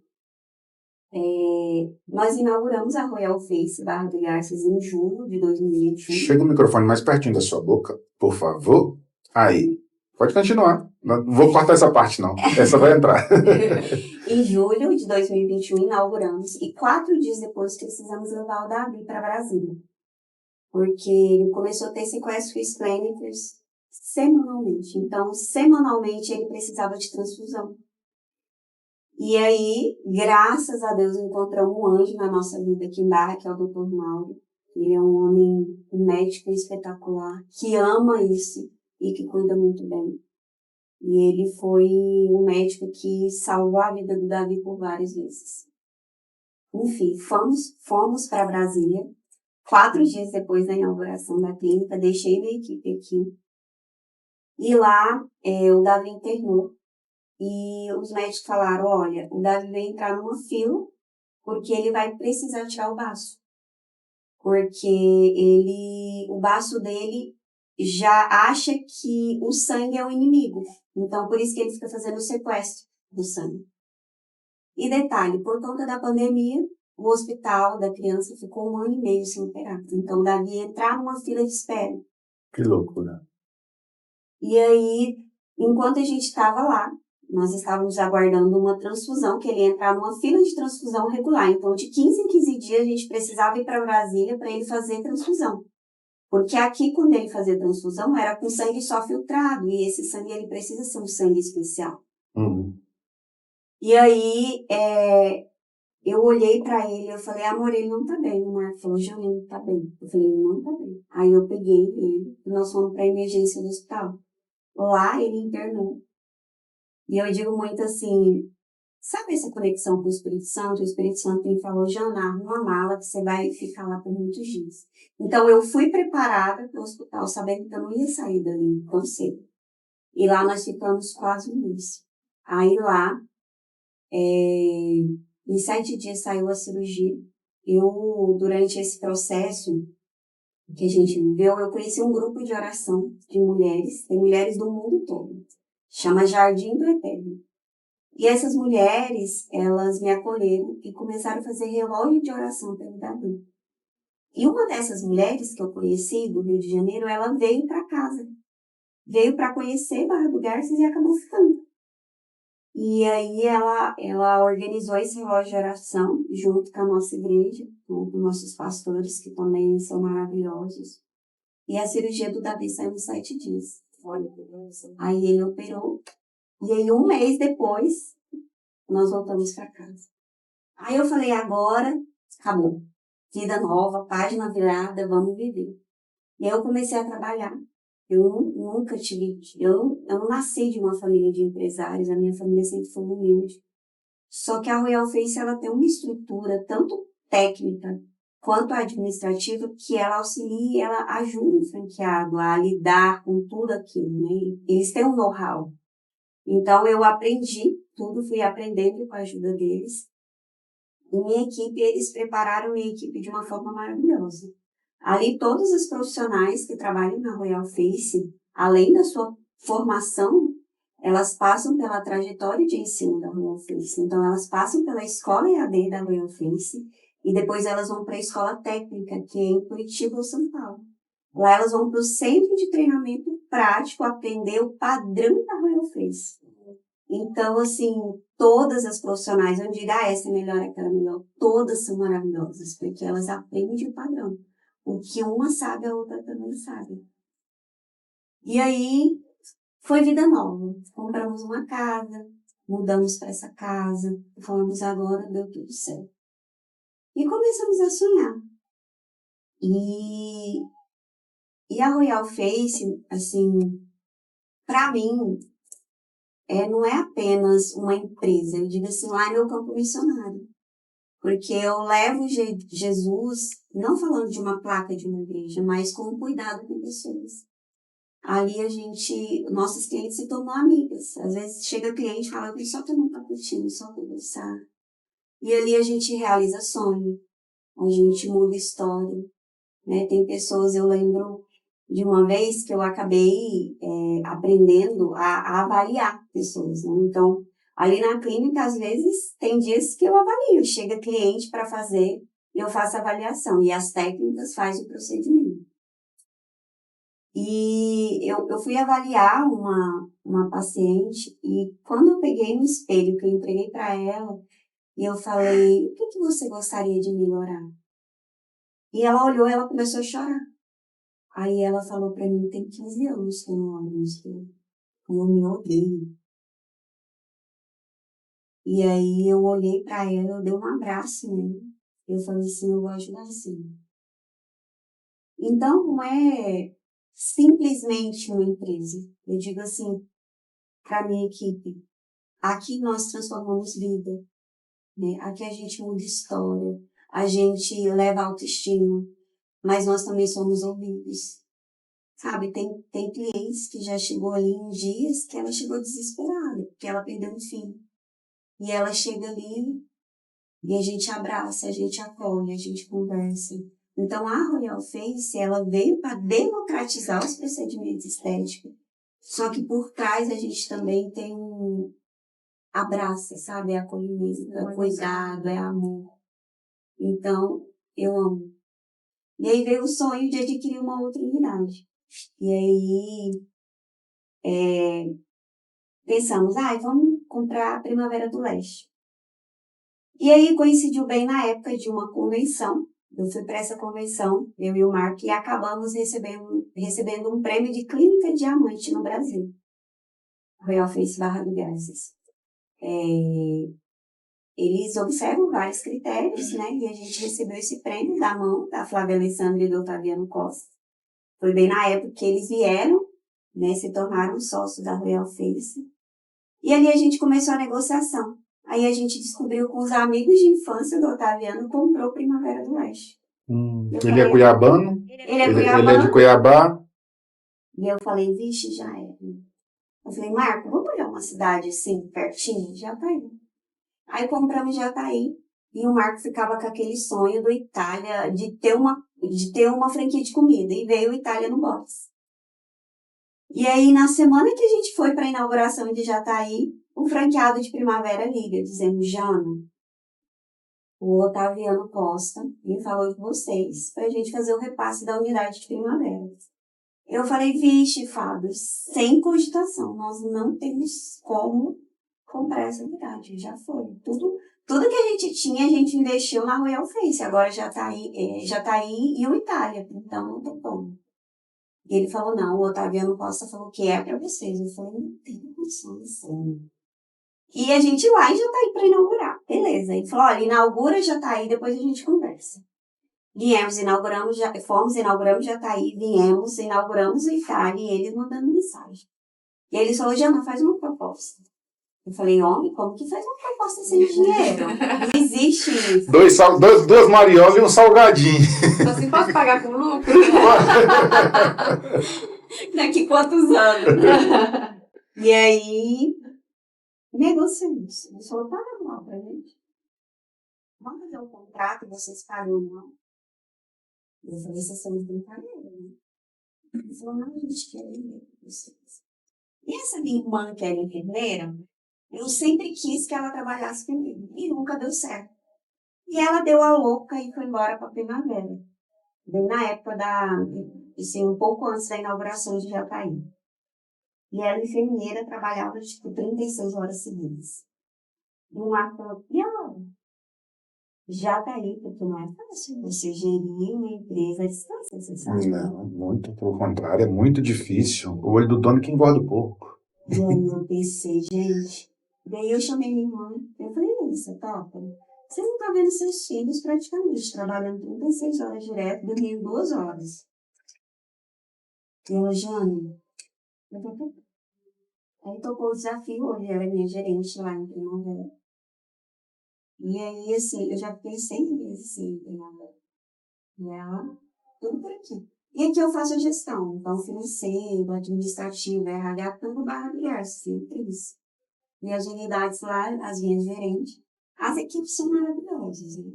nós inauguramos a Royal Face Barra do Garças em julho de 2021. Chega o microfone mais pertinho da sua boca, por favor. Aí, pode continuar. Não vou cortar essa parte, não. Essa vai entrar. Em julho de 2021, inauguramos. E 4 dias depois, precisamos levar o Davi para Brasília. Porque ele começou a ter sequestros clínicos semanalmente. Então, semanalmente, ele precisava de transfusão. E aí, graças a Deus, encontramos um anjo na nossa vida aqui em Barra, que é o Dr. Mauro. Ele é um homem, um médico espetacular, que ama isso e que cuida muito bem. E ele foi um médico que salvou a vida do Davi por várias vezes. Enfim, fomos para Brasília. 4 dias depois da inauguração da clínica, deixei minha equipe aqui. E lá, o Davi internou. E os médicos falaram, olha, o Davi vai entrar numa fila porque ele vai precisar tirar o baço. Porque o baço dele já acha que o sangue é o inimigo. Então, por isso que ele fica fazendo o sequestro. do sangue. E detalhe, por conta da pandemia, o hospital da criança ficou 1 ano e meio sem operar. Então, Davi ia entrar numa fila de espera. Que loucura. E aí, enquanto a gente estava lá, nós estávamos aguardando uma transfusão, que ele ia entrar numa fila de transfusão regular. Então, de 15 em 15 dias, a gente precisava ir para Brasília para ele fazer transfusão. Porque aqui, quando ele fazia transfusão, era com sangue só filtrado. E esse sangue, ele precisa ser um sangue especial. Uhum. E aí, eu olhei para ele, eu falei, amor, ele não tá bem. O Marco falou, Janine, tá bem. Eu falei, ele não tá bem. Aí eu peguei ele e nós fomos para a emergência do hospital. Lá ele internou. E eu digo muito assim, sabe essa conexão com o Espírito Santo? O Espírito Santo me falou, Jana, arruma uma mala que você vai ficar lá por muitos dias. Então eu fui preparada para o hospital, sabendo que eu não ia sair dali tão cedo. E lá nós ficamos quase 1 mês. Aí lá, em 7 dias saiu a cirurgia. Eu, durante esse processo que a gente viveu, eu conheci um grupo de oração de mulheres, tem mulheres do mundo todo. Chama Jardim do Eterno. E essas mulheres, elas me acolheram e começaram a fazer relógio de oração pelo Davi. E uma dessas mulheres que eu conheci, do Rio de Janeiro, ela veio para casa. Veio para conhecer Barra do Garças e acabou ficando. E aí ela organizou esse relógio de oração junto com a nossa igreja, com os nossos pastores, que também são maravilhosos. E a cirurgia do Davi saiu em 7 dias. Aí ele operou. E aí 1 mês depois, nós voltamos para casa. Aí eu falei, agora acabou. Vida nova, página virada, vamos viver. E aí eu comecei a trabalhar. Eu nunca tive, eu não nasci de uma família de empresários, a minha família sempre foi humilde. Só que a Royal Face, ela tem uma estrutura tanto técnica quanto administrativa que ela auxilia e ela ajuda o franqueado a lidar com tudo aquilo, né? Eles têm um know-how. Então eu aprendi tudo, fui aprendendo com a ajuda deles. E minha equipe, eles prepararam minha equipe de uma forma maravilhosa. Ali, todos os profissionais que trabalham na Royal Face, além da sua formação, elas passam pela trajetória de ensino da Royal Face. Então, elas passam pela escola EAD da Royal Face e depois elas vão para a escola técnica, que é em Curitiba ou São Paulo. Lá elas vão para o centro de treinamento prático aprender o padrão da Royal Face. Então, assim, todas as profissionais, eu não digo, essa é melhor, aquela é melhor, todas são maravilhosas, porque elas aprendem o padrão. O que uma sabe, a outra também sabe. E aí, foi vida nova. Compramos uma casa, mudamos para essa casa, falamos agora, deu tudo certo. E começamos a sonhar. E a Royal Face, assim, para mim, não é apenas uma empresa. Eu digo assim, lá é meu campo missionário. Porque eu levo Jesus, não falando de uma placa de uma igreja, mas com cuidado com pessoas. Ali nossos clientes se tornam amigas. Às vezes chega cliente e fala, só tomar um cappuccino, só conversar. E ali a gente realiza sonho, a gente muda história. Né? Tem pessoas, eu lembro de uma vez que eu acabei aprendendo a avaliar pessoas. Né? Então, ali na clínica, às vezes, tem dias que eu avalio. Chega cliente para fazer e eu faço a avaliação. E as técnicas fazem o procedimento. E eu fui avaliar uma paciente e quando eu peguei no espelho, que eu entreguei para ela, e eu falei, o que você gostaria de melhorar? E ela olhou, ela começou a chorar. Aí ela falou para mim, tem 15 anos que eu não olho no espelho. Eu me odeio. E aí eu olhei para ela, eu dei um abraço nela. Eu falei assim, eu gosto de você. Então não é simplesmente uma empresa. Eu digo assim, para minha equipe, aqui nós transformamos vida. Né? Aqui a gente muda história, a gente leva autoestima, mas nós também somos ouvidos. Sabe, tem clientes que já chegou ali em dias que ela chegou desesperada, porque ela perdeu um filho. E ela chega ali e a gente abraça, a gente acolhe, a gente conversa. Então, a Royal Face, ela veio para democratizar os procedimentos estéticos. Só que por trás a gente também tem abraça, sabe? É acolhimento, é cuidado, é amor. Então, eu amo. E aí veio o sonho de adquirir uma outra unidade. E aí, pensamos, vamos comprar a Primavera do Leste. E aí coincidiu bem na época de uma convenção. Eu fui para essa convenção, eu e o Marco, e acabamos recebendo um prêmio de Clínica Diamante no Brasil. Royal Face Barra do Garças. Eles observam vários critérios, né? E a gente recebeu esse prêmio da mão da Flávia Alessandra e do Otaviano Costa. Foi bem na época que eles vieram, né? Se tornaram sócios da Royal Face. E ali a gente começou a negociação. Aí a gente descobriu com os amigos de infância do Otaviano, comprou Primavera do Leste. Ele é cuiabano? Ele é Ele é cuiabano. de Cuiabá? E eu falei, vixe, já é. Eu falei, Marco, vamos olhar uma cidade assim, pertinho? Jataí. Aí compramos Jataí. E o Marco ficava com aquele sonho do Itália, de ter uma franquia de comida. E veio o Itália no box. E aí, na semana que a gente foi para a inauguração de Jataí, o franqueado de Primavera liga, dizendo, Jana, o Otaviano Costa me falou de vocês para a gente fazer o repasse da unidade de Primavera. Eu falei, vixe, Fábio, sem cogitação, nós não temos como comprar essa unidade, já foi. Tudo que a gente tinha, a gente investiu na Royal Face, agora já tá aí e o Itália, então não tem como. E ele falou, não, o Otaviano Costa falou que é para vocês. Eu falei, não tem condições. E a gente lá e já tá aí para inaugurar. Beleza. Ele falou, olha, inaugura, já tá aí, depois a gente conversa. Fomos, inauguramos, já tá aí, viemos, inauguramos o Itália e eles mandando mensagem. E ele falou, Jana, faz uma proposta. Eu falei, homem, como que faz uma proposta sem dinheiro? Não existe isso. Duas mariolas e um salgadinho. Você pode pagar com lucro? Daqui quantos anos? E aí, negociamos. Ele falou, paga mal pra gente. Vamos fazer um contrato, vocês pagam mal. Eu falei, vocês são de brincadeira, né? Ele falou, não, a gente quer ir com vocês. E essa minha irmã, que era enfermeira, eu sempre quis que ela trabalhasse comigo. E nunca deu certo. E ela deu a louca e foi embora para Primavera. Bem na época assim, um pouco antes da inauguração de Jataí. E ela, enfermeira, trabalhava, 36 horas seguidas. E o Marco falou, e ela? Jataí, porque não é fácil você gerir uma empresa à distância, você sabe? Não, muito, pelo contrário, é muito difícil. O olho do dono que engorda o porco. E aí eu pensei, gente. Daí eu chamei minha irmã, eu falei, isso, topa. Você não tá vendo seus filhos praticamente, trabalhando 36 horas direto, dormindo 2 horas. E ela, Jane, aí tocou o desafio, hoje era minha gerente lá em Primavera. E aí, assim, eu já fiquei 100 meses assim, em Primavera. E ela, tudo por aqui. E aqui eu faço a gestão, então financeiro, administrativo, RH, tudo barra de Garça, sempre isso. E as unidades lá, as minhas gerentes, as equipes são maravilhosas. Né?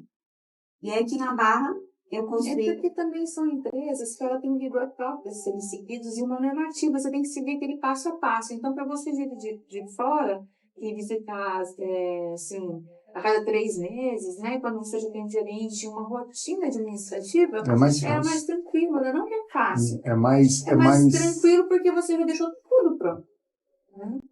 E aqui na Barra, eu construí... É porque também são empresas que ela tem um vigor próprio de serem seguidos e uma normativa, você tem que seguir aquele passo a passo. Então, para você vir de fora e visitar, assim, a cada 3 meses, né, quando você já tem gerente de uma rotina administrativa, É mais é mais fácil. tranquilo, né? Não é fácil. É mais Tranquilo porque você já deixou tudo pronto.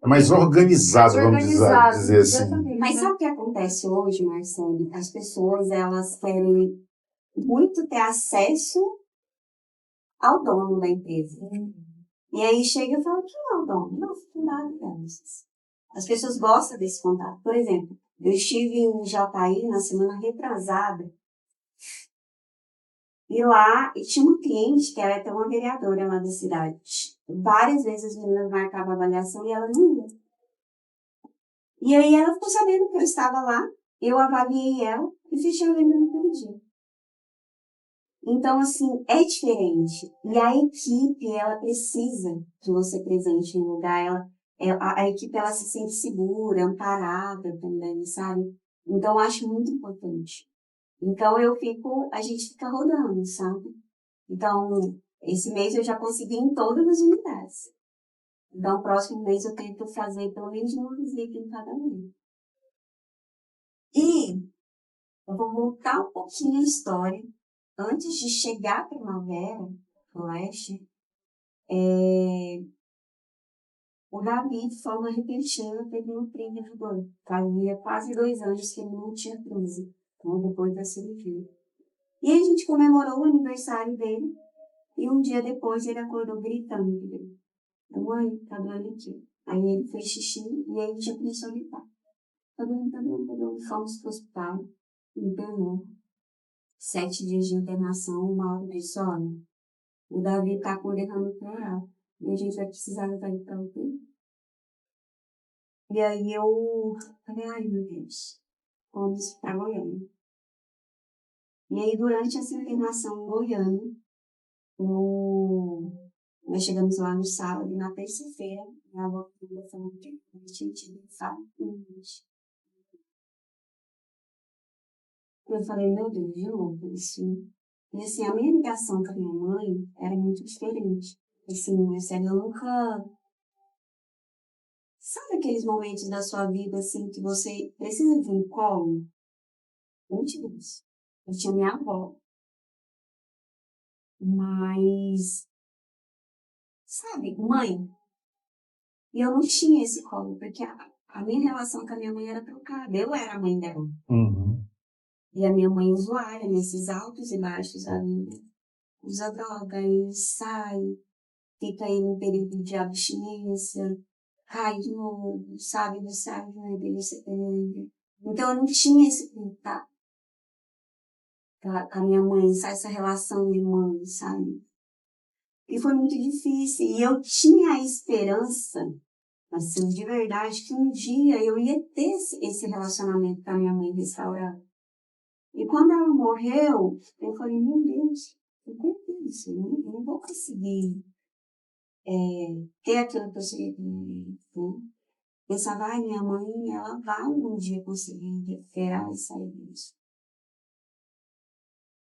É mais organizado, vamos dizer assim. Exatamente. Mas sabe o que acontece hoje, Marcelo? As pessoas, elas querem muito ter acesso ao dono da empresa. E aí chega e fala, que não é o dono? Não, não nada delas. As pessoas gostam desse contato. Por exemplo, eu estive em Jataí na semana retrasada, e lá e tinha uma cliente que era até uma vereadora lá da cidade. Várias vezes as meninas marcavam a avaliação e ela não ia. E aí ela ficou sabendo que eu estava lá, eu avaliei ela e fechei a venda naquele dia. Então, assim, é diferente. E a equipe, ela precisa de você presente no lugar. A equipe, ela se sente segura, amparada também, sabe? Então, eu acho muito importante. Então, a gente fica rodando, sabe? Então, esse mês eu já consegui em todas as unidades. Então, próximo mês eu tento fazer pelo menos uma visita em cada mês. E eu vou voltar um pouquinho a história. Antes de chegar à primavera, no oeste, o Davi, de forma repentina, teve um crime de dor. Fazia quase 2 anos que ele não tinha crise, então, depois da cirurgia. E a gente comemorou o aniversário dele, e um dia depois ele acordou gritando. Mãe, tá doendo aqui. Aí ele fez xixi e aí já começou a gritar. Tá doendo, tá doendo, tá doendo. Fomos pro hospital, internou. 7 dias de internação, 1 hora de sono. O Davi tá com derrame pleural. E a gente vai precisar levar ele pra UTI. E aí eu falei, ai meu Deus, vamos pra Goiânia. E aí durante essa internação em Goiânia, nós chegamos lá no sábado e na terça-feira, minha avó falou que a gente tinha infarto. Eu falei, meu Deus, de novo, isso. E assim, a minha ligação com a minha mãe era muito diferente. Assim, eu nunca... Sabe aqueles momentos da sua vida, assim, que você precisa de um colo? Não tive isso. Eu tinha minha avó. Mas, sabe, mãe, e eu não tinha esse colo, porque a minha relação com a minha mãe era trocada. Eu era a mãe dela. Uhum. E a minha mãe usuária, nesses altos e baixos da vida. Usa droga, e sai, fica aí no período de abstinência, cai de novo, sabe, do sabe, né, dele ser período. Então eu não tinha esse contato com a minha mãe, sabe, essa relação de mãe, sabe? E foi muito difícil. E eu tinha a esperança, assim, de verdade, que um dia eu ia ter esse relacionamento com a minha mãe restaurado. E quando ela morreu, eu falei, meu Deus, eu tenho isso, eu não vou conseguir ter aquilo que eu cheguei com minha mãe. Pensava, ai, minha mãe, ela vai um dia conseguir recuperar e sair disso.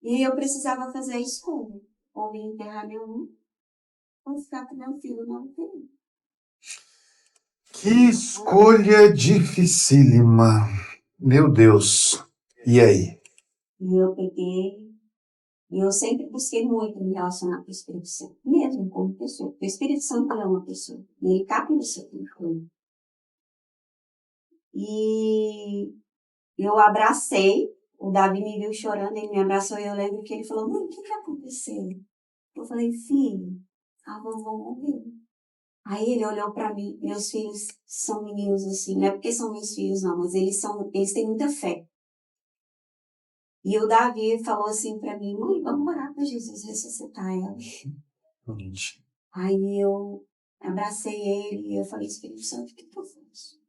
E eu precisava fazer a escolha, ou me enterrar meu mãe, ou ficar com meu filho na UTI. Que escolha dificílima. Meu Deus. E aí? E eu peguei, e eu sempre busquei muito me relacionar com o Espírito Santo, mesmo como pessoa. Porque o Espírito Santo é uma pessoa, e ele cabe no seu corpo. E eu abracei, o Davi me viu chorando, ele me abraçou e eu lembro que ele falou, mãe, o que aconteceu? Eu falei, filho, a vovó morreu. Aí ele olhou pra mim, meus filhos são meninos assim, não é porque são meus filhos não, mas eles têm muita fé. E o Davi falou assim pra mim, mãe, vamos orar pra Jesus ressuscitar ela. Aí eu abracei ele e eu falei, Espírito Santo, o que eu faço?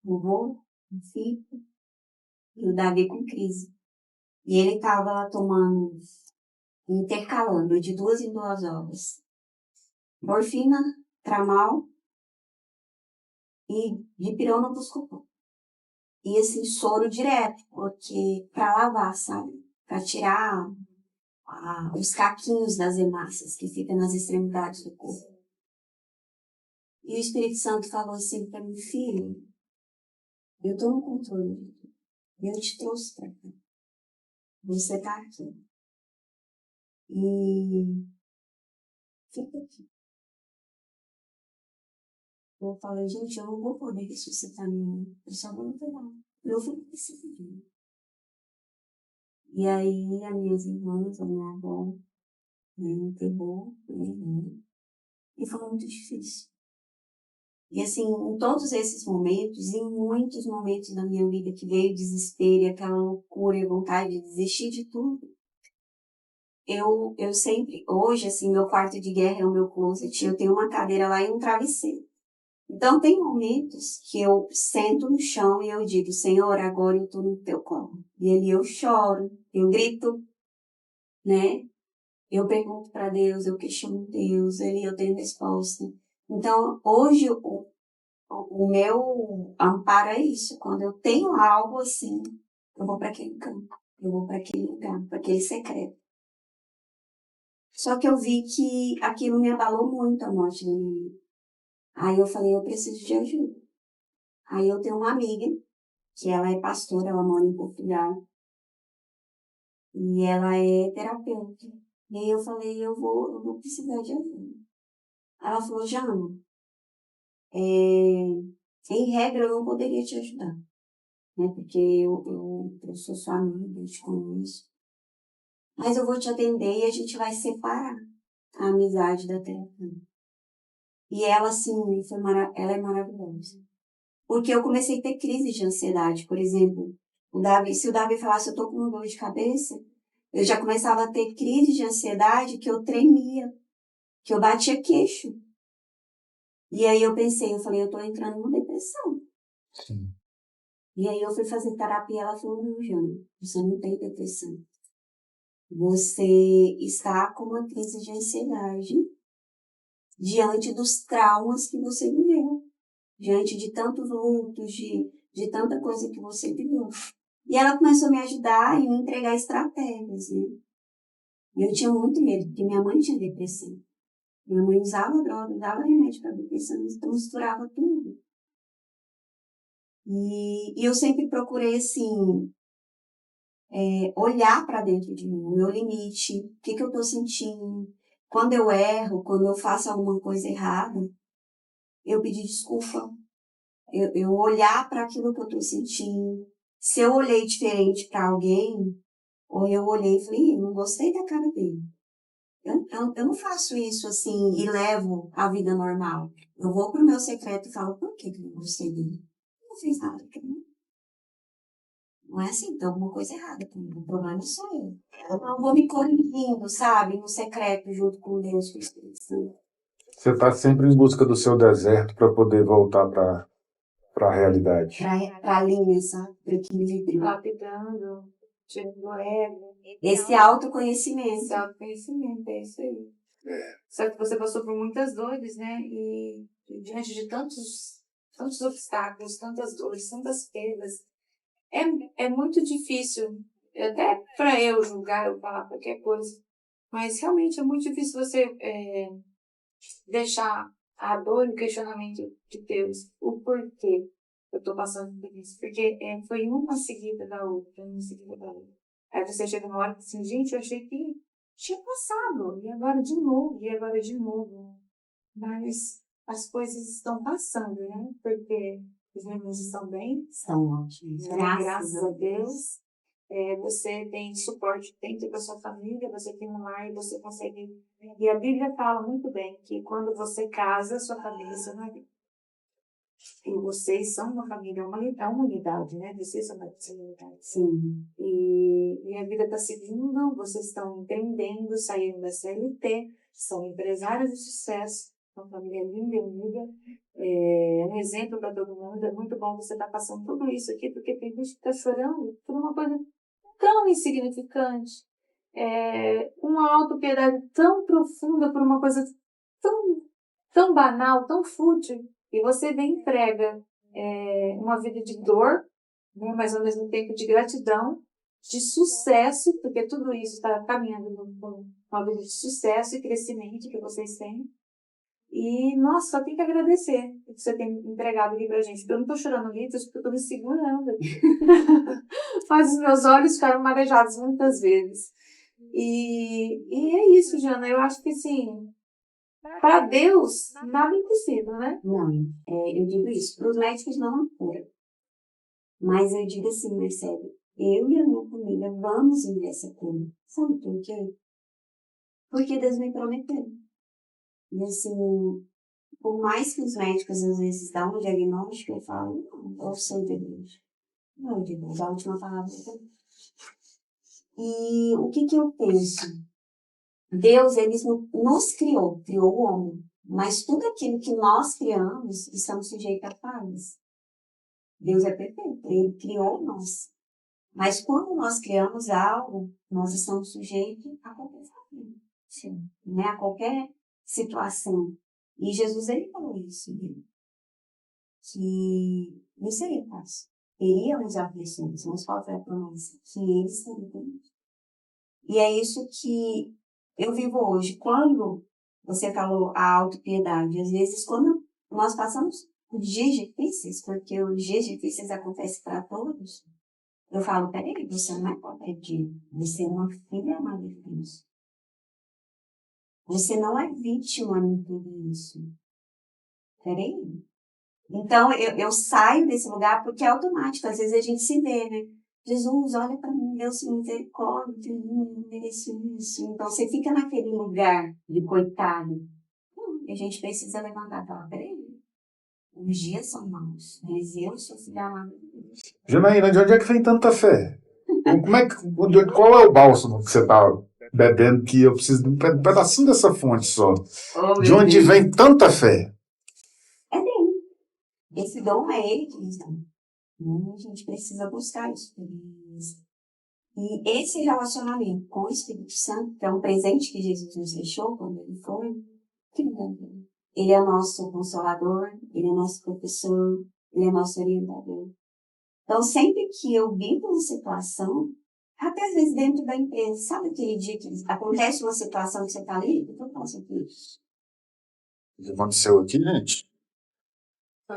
Vovô, um filho, e o Davi com crise. E ele tava lá tomando, intercalando de 2 em 2 horas, morfina, tramal e dipirona buscopan. E assim, soro direto, porque pra lavar, sabe? Pra tirar os caquinhos das hemácias que ficam nas extremidades do corpo. E o Espírito Santo falou assim pra mim, filho, eu tô no controle de tudo. Eu te trouxe pra cá. Você tá aqui. E fica aqui. Eu falei, gente, eu não vou poder ressuscitar minha mãe. Eu só vou entregar. Meu filho precisa de mim. E aí, as minhas irmãs, a minha avó, me enterrou, e foi muito difícil. E assim, em todos esses momentos, em muitos momentos da minha vida que veio o desespero, aquela loucura e vontade de desistir de tudo, eu sempre, hoje, assim, meu quarto de guerra é o meu closet, eu tenho uma cadeira lá e um travesseiro. Então, tem momentos que eu sento no chão e eu digo, Senhor, agora eu tô no teu colo. E ali eu choro, eu grito, né? Eu pergunto para Deus, eu questiono Deus, ali eu tenho resposta. Então, hoje, o meu amparo é isso. Quando eu tenho algo assim, eu vou para aquele campo, eu vou para aquele lugar, para aquele secreto. Só que eu vi que aquilo me abalou muito a morte da minha mãe. Aí eu falei, eu preciso de ajuda. Aí eu tenho uma amiga, que ela é pastora, ela mora em Portugal, e ela é terapeuta. E aí eu falei, eu vou precisar de ajuda. Ela falou, Jana, em regra eu não poderia te ajudar, né? Porque eu sou sua amiga, eu te conheço. Mas eu vou te atender e a gente vai separar a amizade da terapia. E ela, assim, ela é maravilhosa. Porque eu comecei a ter crise de ansiedade, por exemplo. Se o Davi falasse, eu tô com uma dor de cabeça, eu já começava a ter crise de ansiedade que eu tremia, que eu batia queixo. E aí eu falei, eu tô entrando numa depressão. Sim. E aí eu fui fazer terapia e ela falou, não, Jana, você não tem depressão. Você está com uma crise de ansiedade diante dos traumas que você viveu. Diante de tantos lutos, de tanta coisa que você viveu. E ela começou a me ajudar e me entregar estratégias, né? E eu tinha muito medo, porque minha mãe tinha depressão. Minha mãe usava droga, usava remédio para depressão, então misturava tudo. E eu sempre procurei, assim, olhar para dentro de mim, o meu limite, o que eu estou sentindo. Quando eu erro, quando eu faço alguma coisa errada, eu pedir desculpa. Eu olhar para aquilo que eu estou sentindo. Se eu olhei diferente para alguém, ou eu olhei e falei, não gostei da cara dele. Eu não faço isso assim e levo a vida normal. Eu vou pro meu secreto e falo, por que eu não gostei dele? Não fiz nada pra mim. Não é assim, tem alguma coisa errada comigo. O problema sou eu. Eu não vou me corrigindo, sabe? No secreto, junto com Deus, com o Espírito Santo. Você está sempre em busca do seu deserto para poder voltar para a realidade. Pra linha, sabe? Pro equilíbrio. Lapidando, tirando o ego. Esse autoconhecimento. Esse autoconhecimento, é isso aí. Só que você passou por muitas dores, né? E diante de tantos obstáculos, tantas dores, tantas perdas, é muito difícil, até para eu julgar, eu falar qualquer coisa, mas realmente é muito difícil você deixar a dor e o questionamento de Deus, o porquê eu estou passando por isso. Porque foi uma seguida da outra, uma seguida da outra. Aí você chega numa hora que assim, gente, eu achei que tinha passado, e agora de novo, e agora de novo. Mas as coisas estão passando, né? Porque os meninos estão bem, São ótimos. né? Graças a Deus. Você tem suporte dentro da sua família, você tem um lar e você consegue. E a Bíblia fala muito bem que quando você casa, sua família se une. E vocês são uma família, é uma unidade, né? Vocês são uma unidade. Sim. E a vida está seguindo, vocês estão empreendendo, saindo da CLT, são empresários de sucesso, uma família linda e unida. É um exemplo para todo mundo. É muito bom você estar passando tudo isso aqui, porque tem gente que está chorando por uma coisa tão insignificante, uma autopiedade tão profunda por uma coisa tão, tão banal, tão fútil, e você vem e prega uma vida de dor, né, mas ao mesmo tempo de gratidão, de sucesso, porque tudo isso está caminhando com uma vida de sucesso e crescimento que vocês têm. E, nossa, só tem que agradecer o que você tem entregado aqui pra gente. Eu não tô chorando litros porque eu tô me segurando. Mas os meus olhos ficaram marejados muitas vezes. E é isso, Jana. Eu acho que, assim, para Deus, nada é impossível, né? Não, eu digo isso. Para os médicos não é cura. Mas eu digo assim, Marcelo, eu e a minha família vamos viver essa cura. Sabe por quê? Porque Deus me prometeu. E assim, por mais que os médicos às vezes dão um diagnóstico, eu falo, não, eu sei de Deus. Não, de Deus, a última palavra é Deus. E o que eu penso? Deus, ele nos criou o homem. Mas tudo aquilo que nós criamos, estamos sujeitos a falhas. Deus é perfeito, ele criou nós. Mas quando nós criamos algo, nós estamos sujeitos a qualquer falha, né? A qualquer situação. E Jesus, ele falou isso, né? Que não seria fácil. Iríamos aflições, mas qual foi a promessa? Que ele estaria conosco. E é isso que eu vivo hoje. Quando você falou a autopiedade, às vezes quando nós passamos por dias difíceis, porque os dias difíceis acontecem para todos. Eu falo, peraí, você não é qualquer dia. Você é uma filha amada de Deus. Você não é vítima de tudo isso. Peraí. Então, eu saio desse lugar porque é automático. Às vezes a gente se vê, né? Jesus, olha para mim, Deus, misericórdia, eu não mereço isso. Então, você fica naquele lugar de coitado. E a gente precisa levantar e falar, peraí, os dias são maus, mas eu sou filha amada de Deus. Janaína, de onde é que vem tanta fé? Qual é o bálsamo que você está bebendo que eu preciso de um pedacinho dessa fonte só? Oh, De meu onde Deus. vem tanta fé? É dele. Esse dom é ele que nos dá. A gente precisa buscar isso. E esse relacionamento com o Espírito Santo, que é um presente que Jesus nos deixou quando ele foi, que não dá. Ele é nosso consolador, ele é nosso professor, ele é nosso orientador. Então, sempre que eu vivo uma situação, até às vezes dentro da empresa, sabe aquele dia que acontece uma situação que você está ali? O que eu faço aqui? O que aconteceu aqui, gente?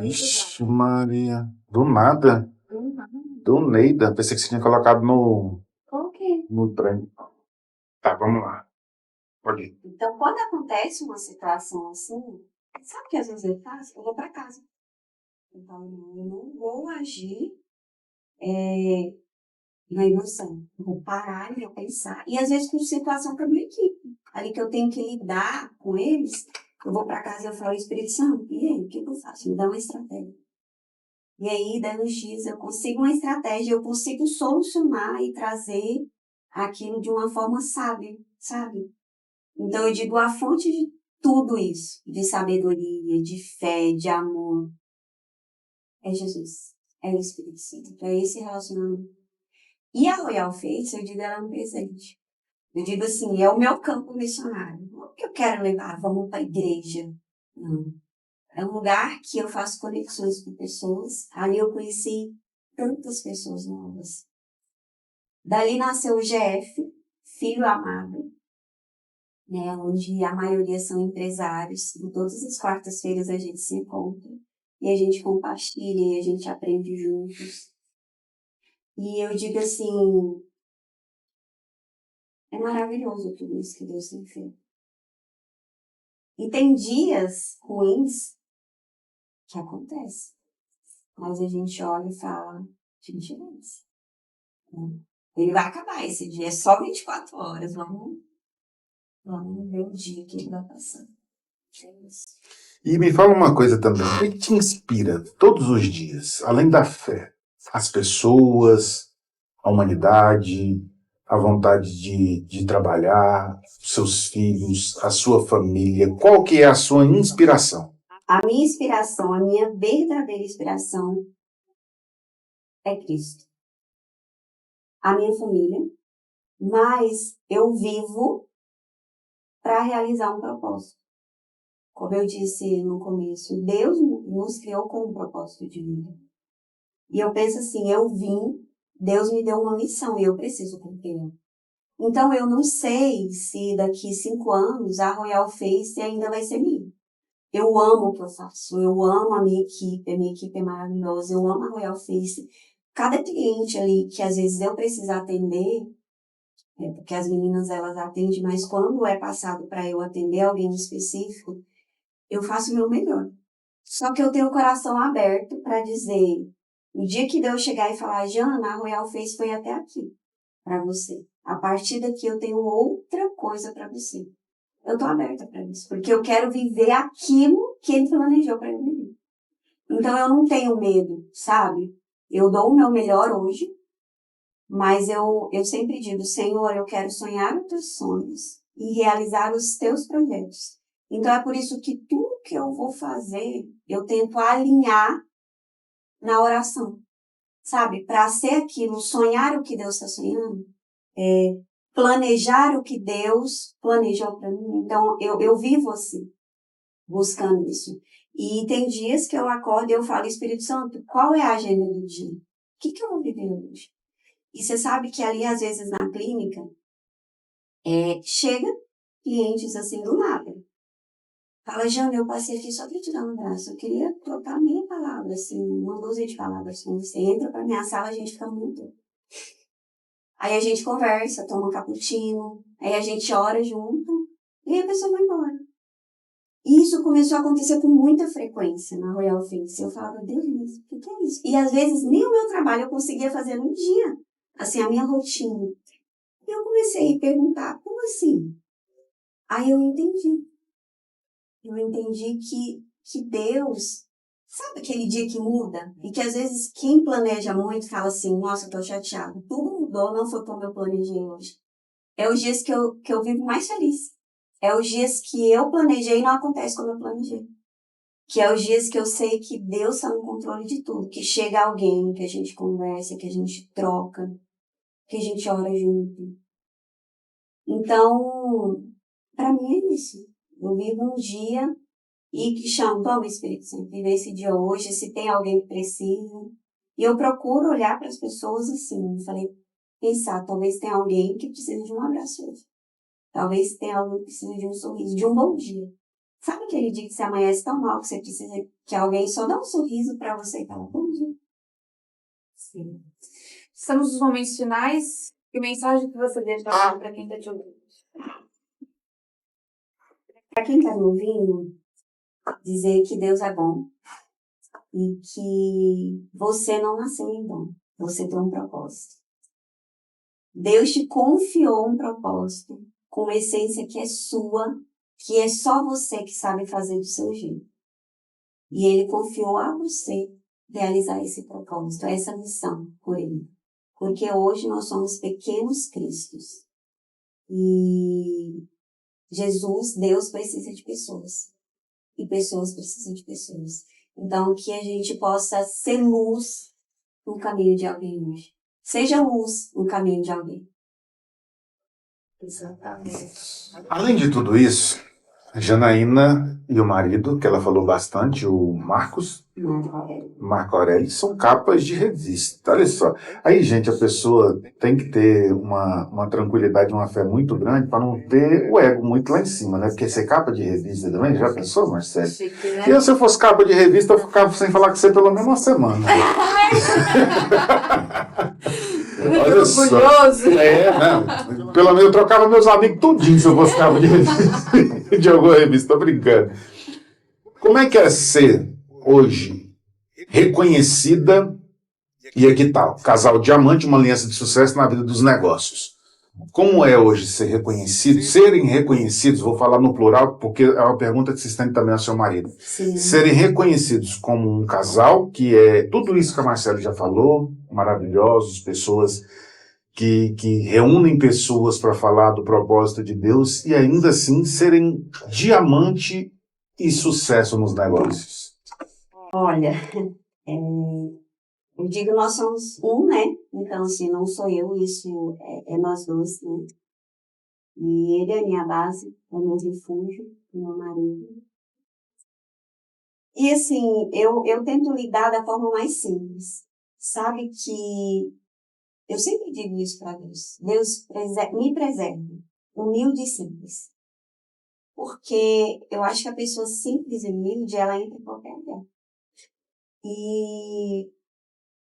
Ixi, Maria. Do nada. Do Neida. Pensei que você tinha colocado no trem. Tá, vamos lá. Pode ir. Então, quando acontece uma situação assim, sabe o que às vezes eu faço? Eu vou para casa. Então, eu não vou agir na emoção. Eu vou parar e eu pensar. E às vezes com situação para minha equipe. Ali que eu tenho que lidar com eles, eu vou para casa e eu falo, Espírito Santo, e aí, o que eu faço? Me dá uma estratégia. E aí, daí nos dias, eu consigo uma estratégia, eu consigo solucionar e trazer aquilo de uma forma sábia, sabe? Então, eu digo, a fonte de tudo isso, de sabedoria, de fé, de amor, é Jesus, é o Espírito Santo, é esse relacionamento. E a Royal Faith, eu digo, ela é um presente. Eu digo assim, é o meu campo missionário. Não é que eu quero levar, vamos para a igreja. Não. É um lugar que eu faço conexões com pessoas. Ali eu conheci tantas pessoas novas. Dali nasceu o GF, Filho Amado, né, onde a maioria são empresários. E todas as quartas-feiras a gente se encontra e a gente compartilha e a gente aprende juntos. E eu digo assim, é maravilhoso tudo isso que Deus tem feito. E tem dias ruins que acontecem, mas a gente olha e fala, gente, vence. Ele vai acabar esse dia, é só 24 horas, vamos ver o dia que ele vai passar. É isso. E me fala uma coisa também, o que te inspira todos os dias, além da fé? As pessoas, a humanidade, a vontade de trabalhar, seus filhos, a sua família. Qual que é a sua inspiração? A minha inspiração, a minha verdadeira inspiração é Cristo. A minha família, mas eu vivo para realizar um propósito. Como eu disse no começo, Deus nos criou com um propósito de vida. E eu penso assim, eu vim, Deus me deu uma missão e eu preciso cumprir. Então eu não sei se daqui 5 anos a Royal Face ainda vai ser minha. Eu amo o que eu faço, eu amo a minha equipe é maravilhosa, eu amo a Royal Face. Cada cliente ali que às vezes eu preciso atender, porque as meninas elas atendem, mas quando é passado para eu atender alguém específico, eu faço o meu melhor. Só que eu tenho o coração aberto para dizer, o dia que Deus chegar e falar, Jana, a Royal Face foi até aqui para você. A partir daqui eu tenho outra coisa para você. Eu estou aberta para isso, porque eu quero viver aquilo que ele planejou para eu viver. Então eu não tenho medo, sabe? Eu dou o meu melhor hoje, mas eu sempre digo, Senhor, eu quero sonhar os teus sonhos e realizar os teus projetos. Então é por isso que tudo que eu vou fazer, eu tento alinhar na oração, sabe? Para ser aquilo, sonhar o que Deus está sonhando, planejar o que Deus planejou para mim. Então eu vivo assim, buscando isso. E tem dias que eu acordo e eu falo, Espírito Santo, qual é a agenda do dia? O que eu vou viver hoje? E você sabe que ali, às vezes, na clínica, chega clientes assim do nada. Fala, Jana, eu passei aqui só para te dar um abraço. Eu queria trocar meia palavra, assim, uma dúzia de palavras com você. Entra pra minha sala, a gente fica muito. Aí a gente conversa, toma um cappuccino, aí a gente ora junto e a pessoa vai embora. E isso começou a acontecer com muita frequência na Royal Face. Eu falava, Deus, mas o que é isso? E às vezes nem o meu trabalho eu conseguia fazer num dia, assim, a minha rotina. E eu comecei a perguntar, como assim? Aí eu entendi. Eu entendi que Deus, sabe aquele dia que muda? E que às vezes quem planeja muito fala assim, nossa, eu tô chateado. Tudo mudou, não foi como eu planejei hoje. É os dias que eu vivo mais feliz. É os dias que eu planejei e não acontece como eu planejei. Que é os dias que eu sei que Deus está no controle de tudo. Que chega alguém, que a gente conversa, que a gente troca, que a gente ora junto. Então, para mim é isso. Eu vivo um dia e que chamo, toma Espírito Santo, viver esse dia hoje, se tem alguém que precisa. E eu procuro olhar para as pessoas assim, eu falei, pensar, talvez tenha alguém que precisa de um abraço hoje. Talvez tenha alguém que precisa de um sorriso, de um bom dia. Sabe aquele dia que você amanhece tão mal que você precisa que alguém só dá um sorriso para você e fala, bom dia. Sim. Estamos nos momentos finais. Que mensagem que você deixa para quem está te ouvindo? Para quem está me ouvindo, dizer que Deus é bom e que você não nasceu em dom, você tem um propósito. Deus te confiou um propósito com uma essência que é sua, que é só você que sabe fazer do seu jeito. E Ele confiou a você realizar esse propósito, essa missão por Ele. Porque hoje nós somos pequenos cristos. E Jesus, Deus, precisa de pessoas. E pessoas precisam de pessoas. Então, que a gente possa ser luz no caminho de alguém hoje. Seja luz no caminho de alguém. Exatamente. Além de tudo isso, Janaína e o marido, que ela falou bastante, o Marco Aurélio, são capas de revista. Olha só. Aí, gente, a pessoa tem que ter uma tranquilidade, uma fé muito grande para não ter o ego muito lá em cima, né? Porque ser capa de revista também, já pensou, Marcelo? Chique, né? E se eu fosse capa de revista, eu ficava sem falar com você pelo menos uma semana. Olha só. Orgulhoso. Não. Pelo menos eu trocava meus amigos tudinho se eu fosse capa de revista. De alguma revista, tô brincando. Como é que é ser hoje reconhecida e aqui tá, casal diamante, uma aliança de sucesso na vida dos negócios? Como é hoje ser reconhecido, serem reconhecidos, vou falar no plural, porque é uma pergunta que se estende também ao seu marido. Sim. Serem reconhecidos como um casal, que é tudo isso que a Marcela já falou, maravilhosos, pessoas que reúnem pessoas para falar do propósito de Deus e ainda assim serem diamante e sucesso nos negócios. Olha, eu digo nós somos um, né? Então, assim, não sou eu, isso é nós dois, né? E ele é a minha base, é meu refúgio, meu marido. E, assim, eu tento lidar da forma mais simples. Sabe que eu sempre digo isso para Deus. Deus me preserve, humilde e simples. Porque eu acho que a pessoa simples e humilde, ela entra em qualquer lugar. E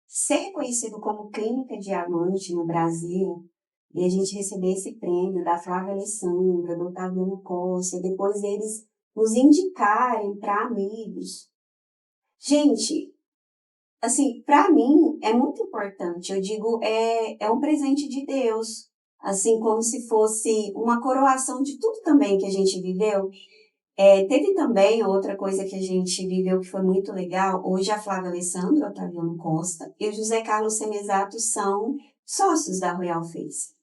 ser reconhecido como clínica diamante no Brasil, e a gente receber esse prêmio da Flávia Alessandra, do Otaviano Costa, depois eles nos indicarem para amigos. Gente, assim, para mim é muito importante. Eu digo, é um presente de Deus. Assim, como se fosse uma coroação de tudo também que a gente viveu. Teve também outra coisa que a gente viveu que foi muito legal. Hoje a Flávia Alessandra, o Otaviano Costa e o José Carlos Semezato são sócios da Royal Face.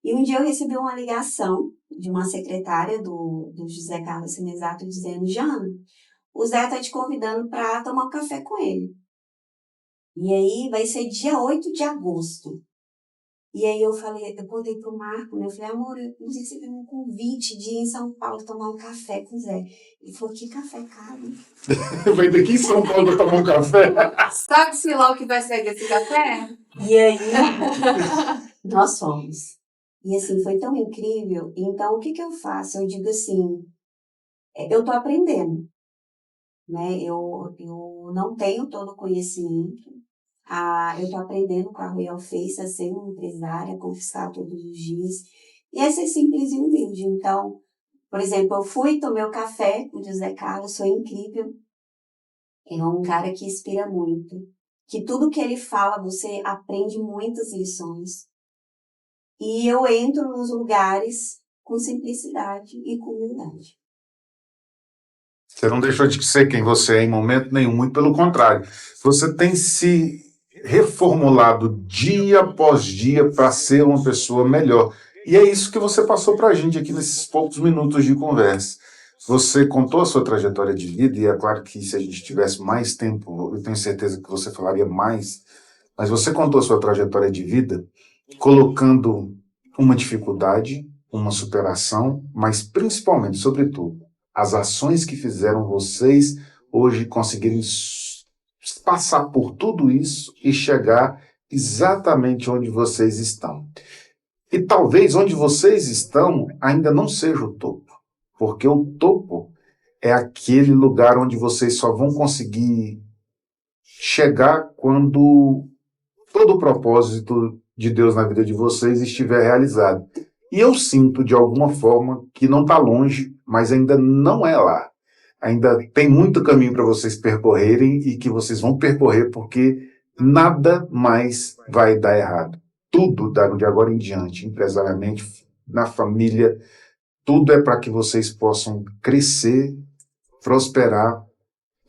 E um dia eu recebi uma ligação de uma secretária do José Carlos Semezato dizendo, Jana, o Zé está te convidando para tomar um café com ele. E aí vai ser dia 8 de agosto. E aí eu contei pro Marco, né? Eu falei, amor, eu recebi um convite de ir em São Paulo tomar um café com o Zé. Ele falou, que café caro. Vai daqui em São Paulo tomar um café? Sabe-se lá o que vai sair desse café? E aí, nós fomos. E assim, foi tão incrível. Então, o que eu faço? Eu digo assim, eu estou aprendendo, né? Eu não tenho todo o conhecimento. Eu estou aprendendo com a Royal Face a ser uma empresária, a conquistar todos os dias. E a ser simples e humilde. Então, por exemplo, eu fui, tomei o café com o José Carlos, foi incrível. Ele é um cara que inspira muito. Que tudo que ele fala, você aprende muitas lições. E eu entro nos lugares com simplicidade e com humildade. Você não deixou de ser quem você é em momento nenhum, muito pelo contrário. Você tem se reformulado dia após dia para ser uma pessoa melhor. E é isso que você passou para a gente aqui nesses poucos minutos de conversa. Você contou a sua trajetória de vida, e é claro que se a gente tivesse mais tempo, eu tenho certeza que você falaria mais, mas você contou a sua trajetória de vida colocando uma dificuldade, uma superação, mas principalmente, sobretudo, as ações que fizeram vocês hoje conseguirem passar por tudo isso e chegar exatamente onde vocês estão. E talvez onde vocês estão ainda não seja o topo, porque o topo é aquele lugar onde vocês só vão conseguir chegar quando todo o propósito de Deus na vida de vocês estiver realizado. E eu sinto, de alguma forma, que não está longe, mas ainda não é lá. Ainda tem muito caminho para vocês percorrerem e que vocês vão percorrer porque nada mais vai dar errado. Tudo de agora em diante, empresarialmente, na família, tudo é para que vocês possam crescer, prosperar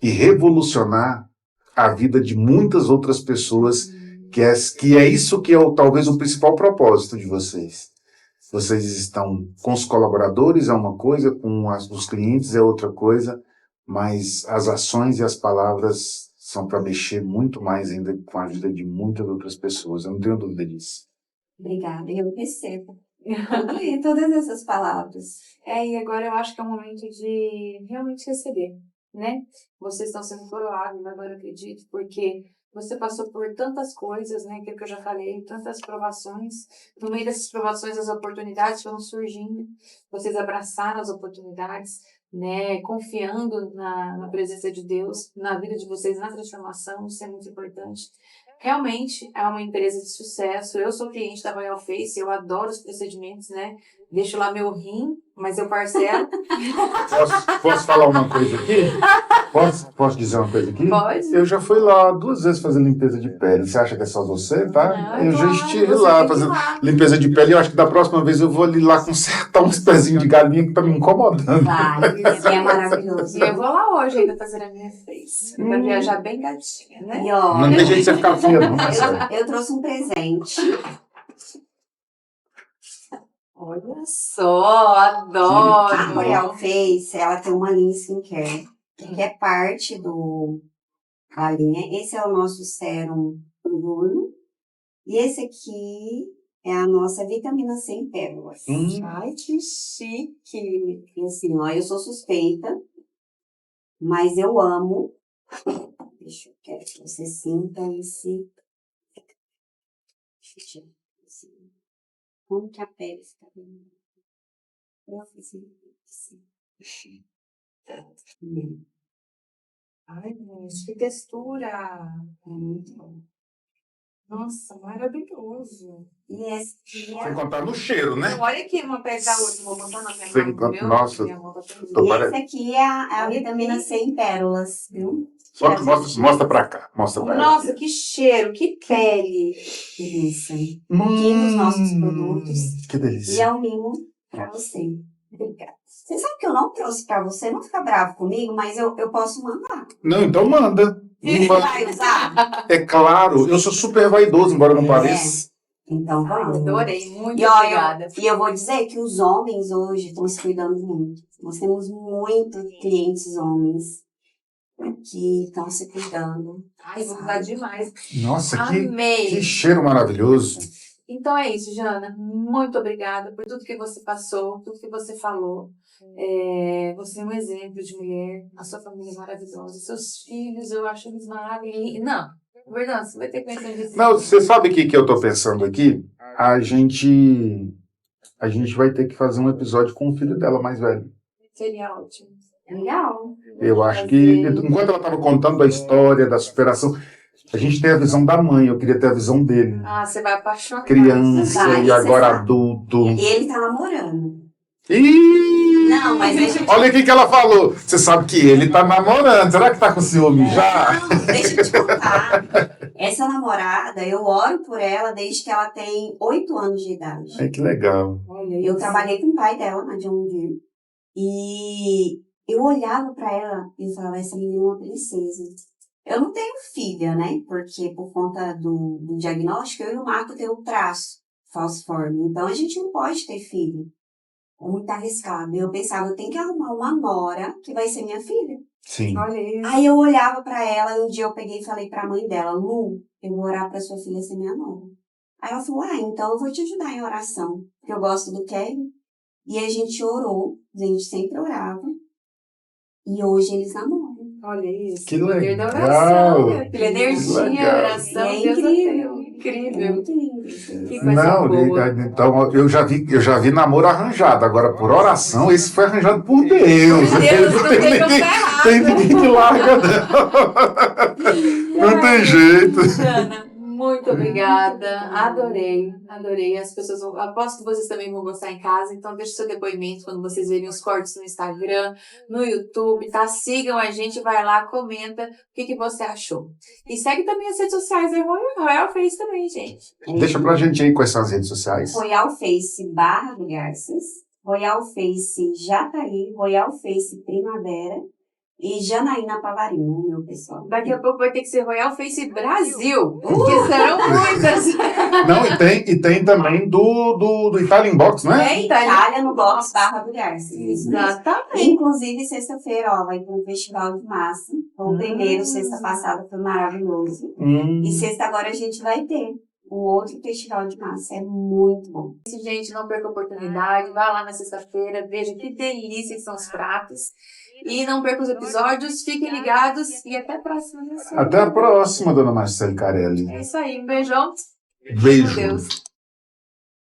e revolucionar a vida de muitas outras pessoas, que é isso que é talvez o principal propósito de vocês. Vocês estão com os colaboradores é uma coisa, com os clientes é outra coisa, mas as ações e as palavras são para mexer muito mais ainda com a vida de muitas outras pessoas. Eu não tenho dúvida disso. Obrigada, eu recebo todas essas palavras. E agora eu acho que é o momento de realmente receber, né? Vocês estão sendo coroados, agora eu acredito, porque você passou por tantas coisas, né? Aquilo que eu já falei, tantas provações. No meio dessas provações, as oportunidades foram surgindo. Vocês abraçaram as oportunidades, né? Confiando na presença de Deus, na vida de vocês, na transformação. Isso é muito importante. Realmente é uma empresa de sucesso. Eu sou cliente da Royal Face, eu adoro os procedimentos, né? Deixo lá meu rim, mas eu parcelo. Posso falar uma coisa aqui? Posso dizer uma coisa aqui? Pode. Eu já fui lá 2 vezes fazer limpeza de pele. Você acha que é só você, tá? Não, eu já claro, estive você lá tem que ir fazendo lá. limpeza de pele. Eu acho que da próxima vez eu vou ali lá consertar uns pezinhos de galinha que tá me incomodando. Vai, isso é maravilhoso. E eu vou lá hoje ainda fazer a minha face. Pra viajar bem gatinha, né? E ó, Não tem jeito de você ficar feia, não, Marcelo. eu trouxe um presente. Olha só, adoro. A Royal Face, ela tem uma linha skincare, que é parte da linha. Esse é o nosso sérum Bruno. E esse aqui é a nossa vitamina C em pérolas. Ai, que chique. E assim, ó, eu sou suspeita, mas eu amo. Deixa eu quero que você sinta esse. Deixa eu tirar assim. Como que a pele está bem? Eu fiz assim. Ai, gente, que textura. É muito bom. Nossa, maravilhoso. E esse Sem contar no cheiro, né? Então, olha aqui uma perto da outra, vou botar na minha Sem mão. contar- Viu? nossa, Minha mão tá toda- tô E pare- esse aqui é a vitamina C em pérolas, viu? Só que mostra pra cá. Mostra pra cá. Nossa, que cheiro, que pele. Delícia. Um pouquinho dos nossos produtos. Que E delícia. é um mimo pra você. Obrigada. Você sabe que eu não trouxe pra você, não fica bravo comigo, mas eu posso mandar. Não, então manda. Você vai usar? É claro, eu sou super vaidoso, embora não pareça. Então Ai, vamos. adorei, muito E olha, obrigada. e eu vou dizer que os homens hoje estão se cuidando muito. Nós temos muitos clientes homens que estão se cuidando. Ai, vou usar demais. Nossa, que Amei. cheiro maravilhoso. Então é isso, Jana. Muito obrigada por tudo que você passou, tudo que você falou. Você é um exemplo de mulher, a sua família é maravilhosa, seus filhos, eu acho eles maravilhosos. Não, verdade, você vai ter que conhecer disso. Não, você sabe o que eu tô pensando aqui? A gente vai ter que fazer um episódio com o filho dela mais velho. Seria ótimo. Legal. Eu acho que, enquanto ela estava contando a história da superação, a gente tem a visão da mãe, eu queria ter a visão dele. Ah, você vai apaixonar. Criança Vai, e você agora sabe. adulto. Ele tá namorando. Ih! Não, mas deixa eu te Olha o que ela falou. Você sabe que ele tá namorando. Será que tá com ciúme já? Não, deixa eu te contar. Essa namorada, eu oro por ela desde que ela tem 8 anos de idade. Ai, que legal. Olha, eu trabalhei com o pai dela na John Deere. E eu olhava pra ela e falava, essa menina é uma princesa. Eu não tenho filha, né? Porque por conta do diagnóstico, eu e o Marco temos um traço falciforme. Então a gente não pode ter filho. É muito arriscado. Eu pensava, eu tenho que arrumar uma nora que vai ser minha filha. Sim. Olha isso. Aí eu olhava pra ela e um dia eu peguei e falei pra mãe dela, Lu, eu vou orar pra sua filha ser minha nora. Aí ela falou, então eu vou te ajudar em oração, porque eu gosto do Kevin. E a gente orou, a gente sempre orava. E hoje eles namoram. Olha isso. Que o poder legal. da oração, minha filha. Que Energia, legal. oração, É Deus incrível. atendeu. Incrível. É muito lindo. Que coisa Não, boa. então eu já vi namoro arranjado. Agora, por oração, esse foi arranjado por Deus. Por Deus, não tem como ninguém, errar. tem ninguém que larga, não. Não tem jeito. Jana, muito obrigada. Adorei, adorei. As pessoas vão, aposto que vocês também vão gostar em casa, então deixe seu depoimento quando vocês verem os cortes no Instagram, no YouTube, tá? Sigam a gente, vai lá, comenta o que você achou. E segue também as redes sociais da Royal Face também, gente. Deixa pra gente aí quais são as redes sociais. Royal Face Barra do Garças, Royal Face Jataí, Royal Face Primavera e Janaína Pavarino, meu pessoal. Daqui a pouco vai ter que ser Royal Face Brasil, porque serão muitas. Não, e tem também do Italian Box, não é? É Itália no Box Barra do Garças. Exatamente. Inclusive, sexta-feira, vai ter um festival de massa. O primeiro, sexta passada, foi maravilhoso. E sexta agora a gente vai ter o outro festival de massa. É muito bom. Gente, não perca a oportunidade, vá lá na sexta-feira, veja que delícia que são os pratos. E não perca os episódios, fiquem ligados e até a próxima. Até a próxima, dona Marcele Carelli. É isso aí, um beijão. Beijo. Com Deus.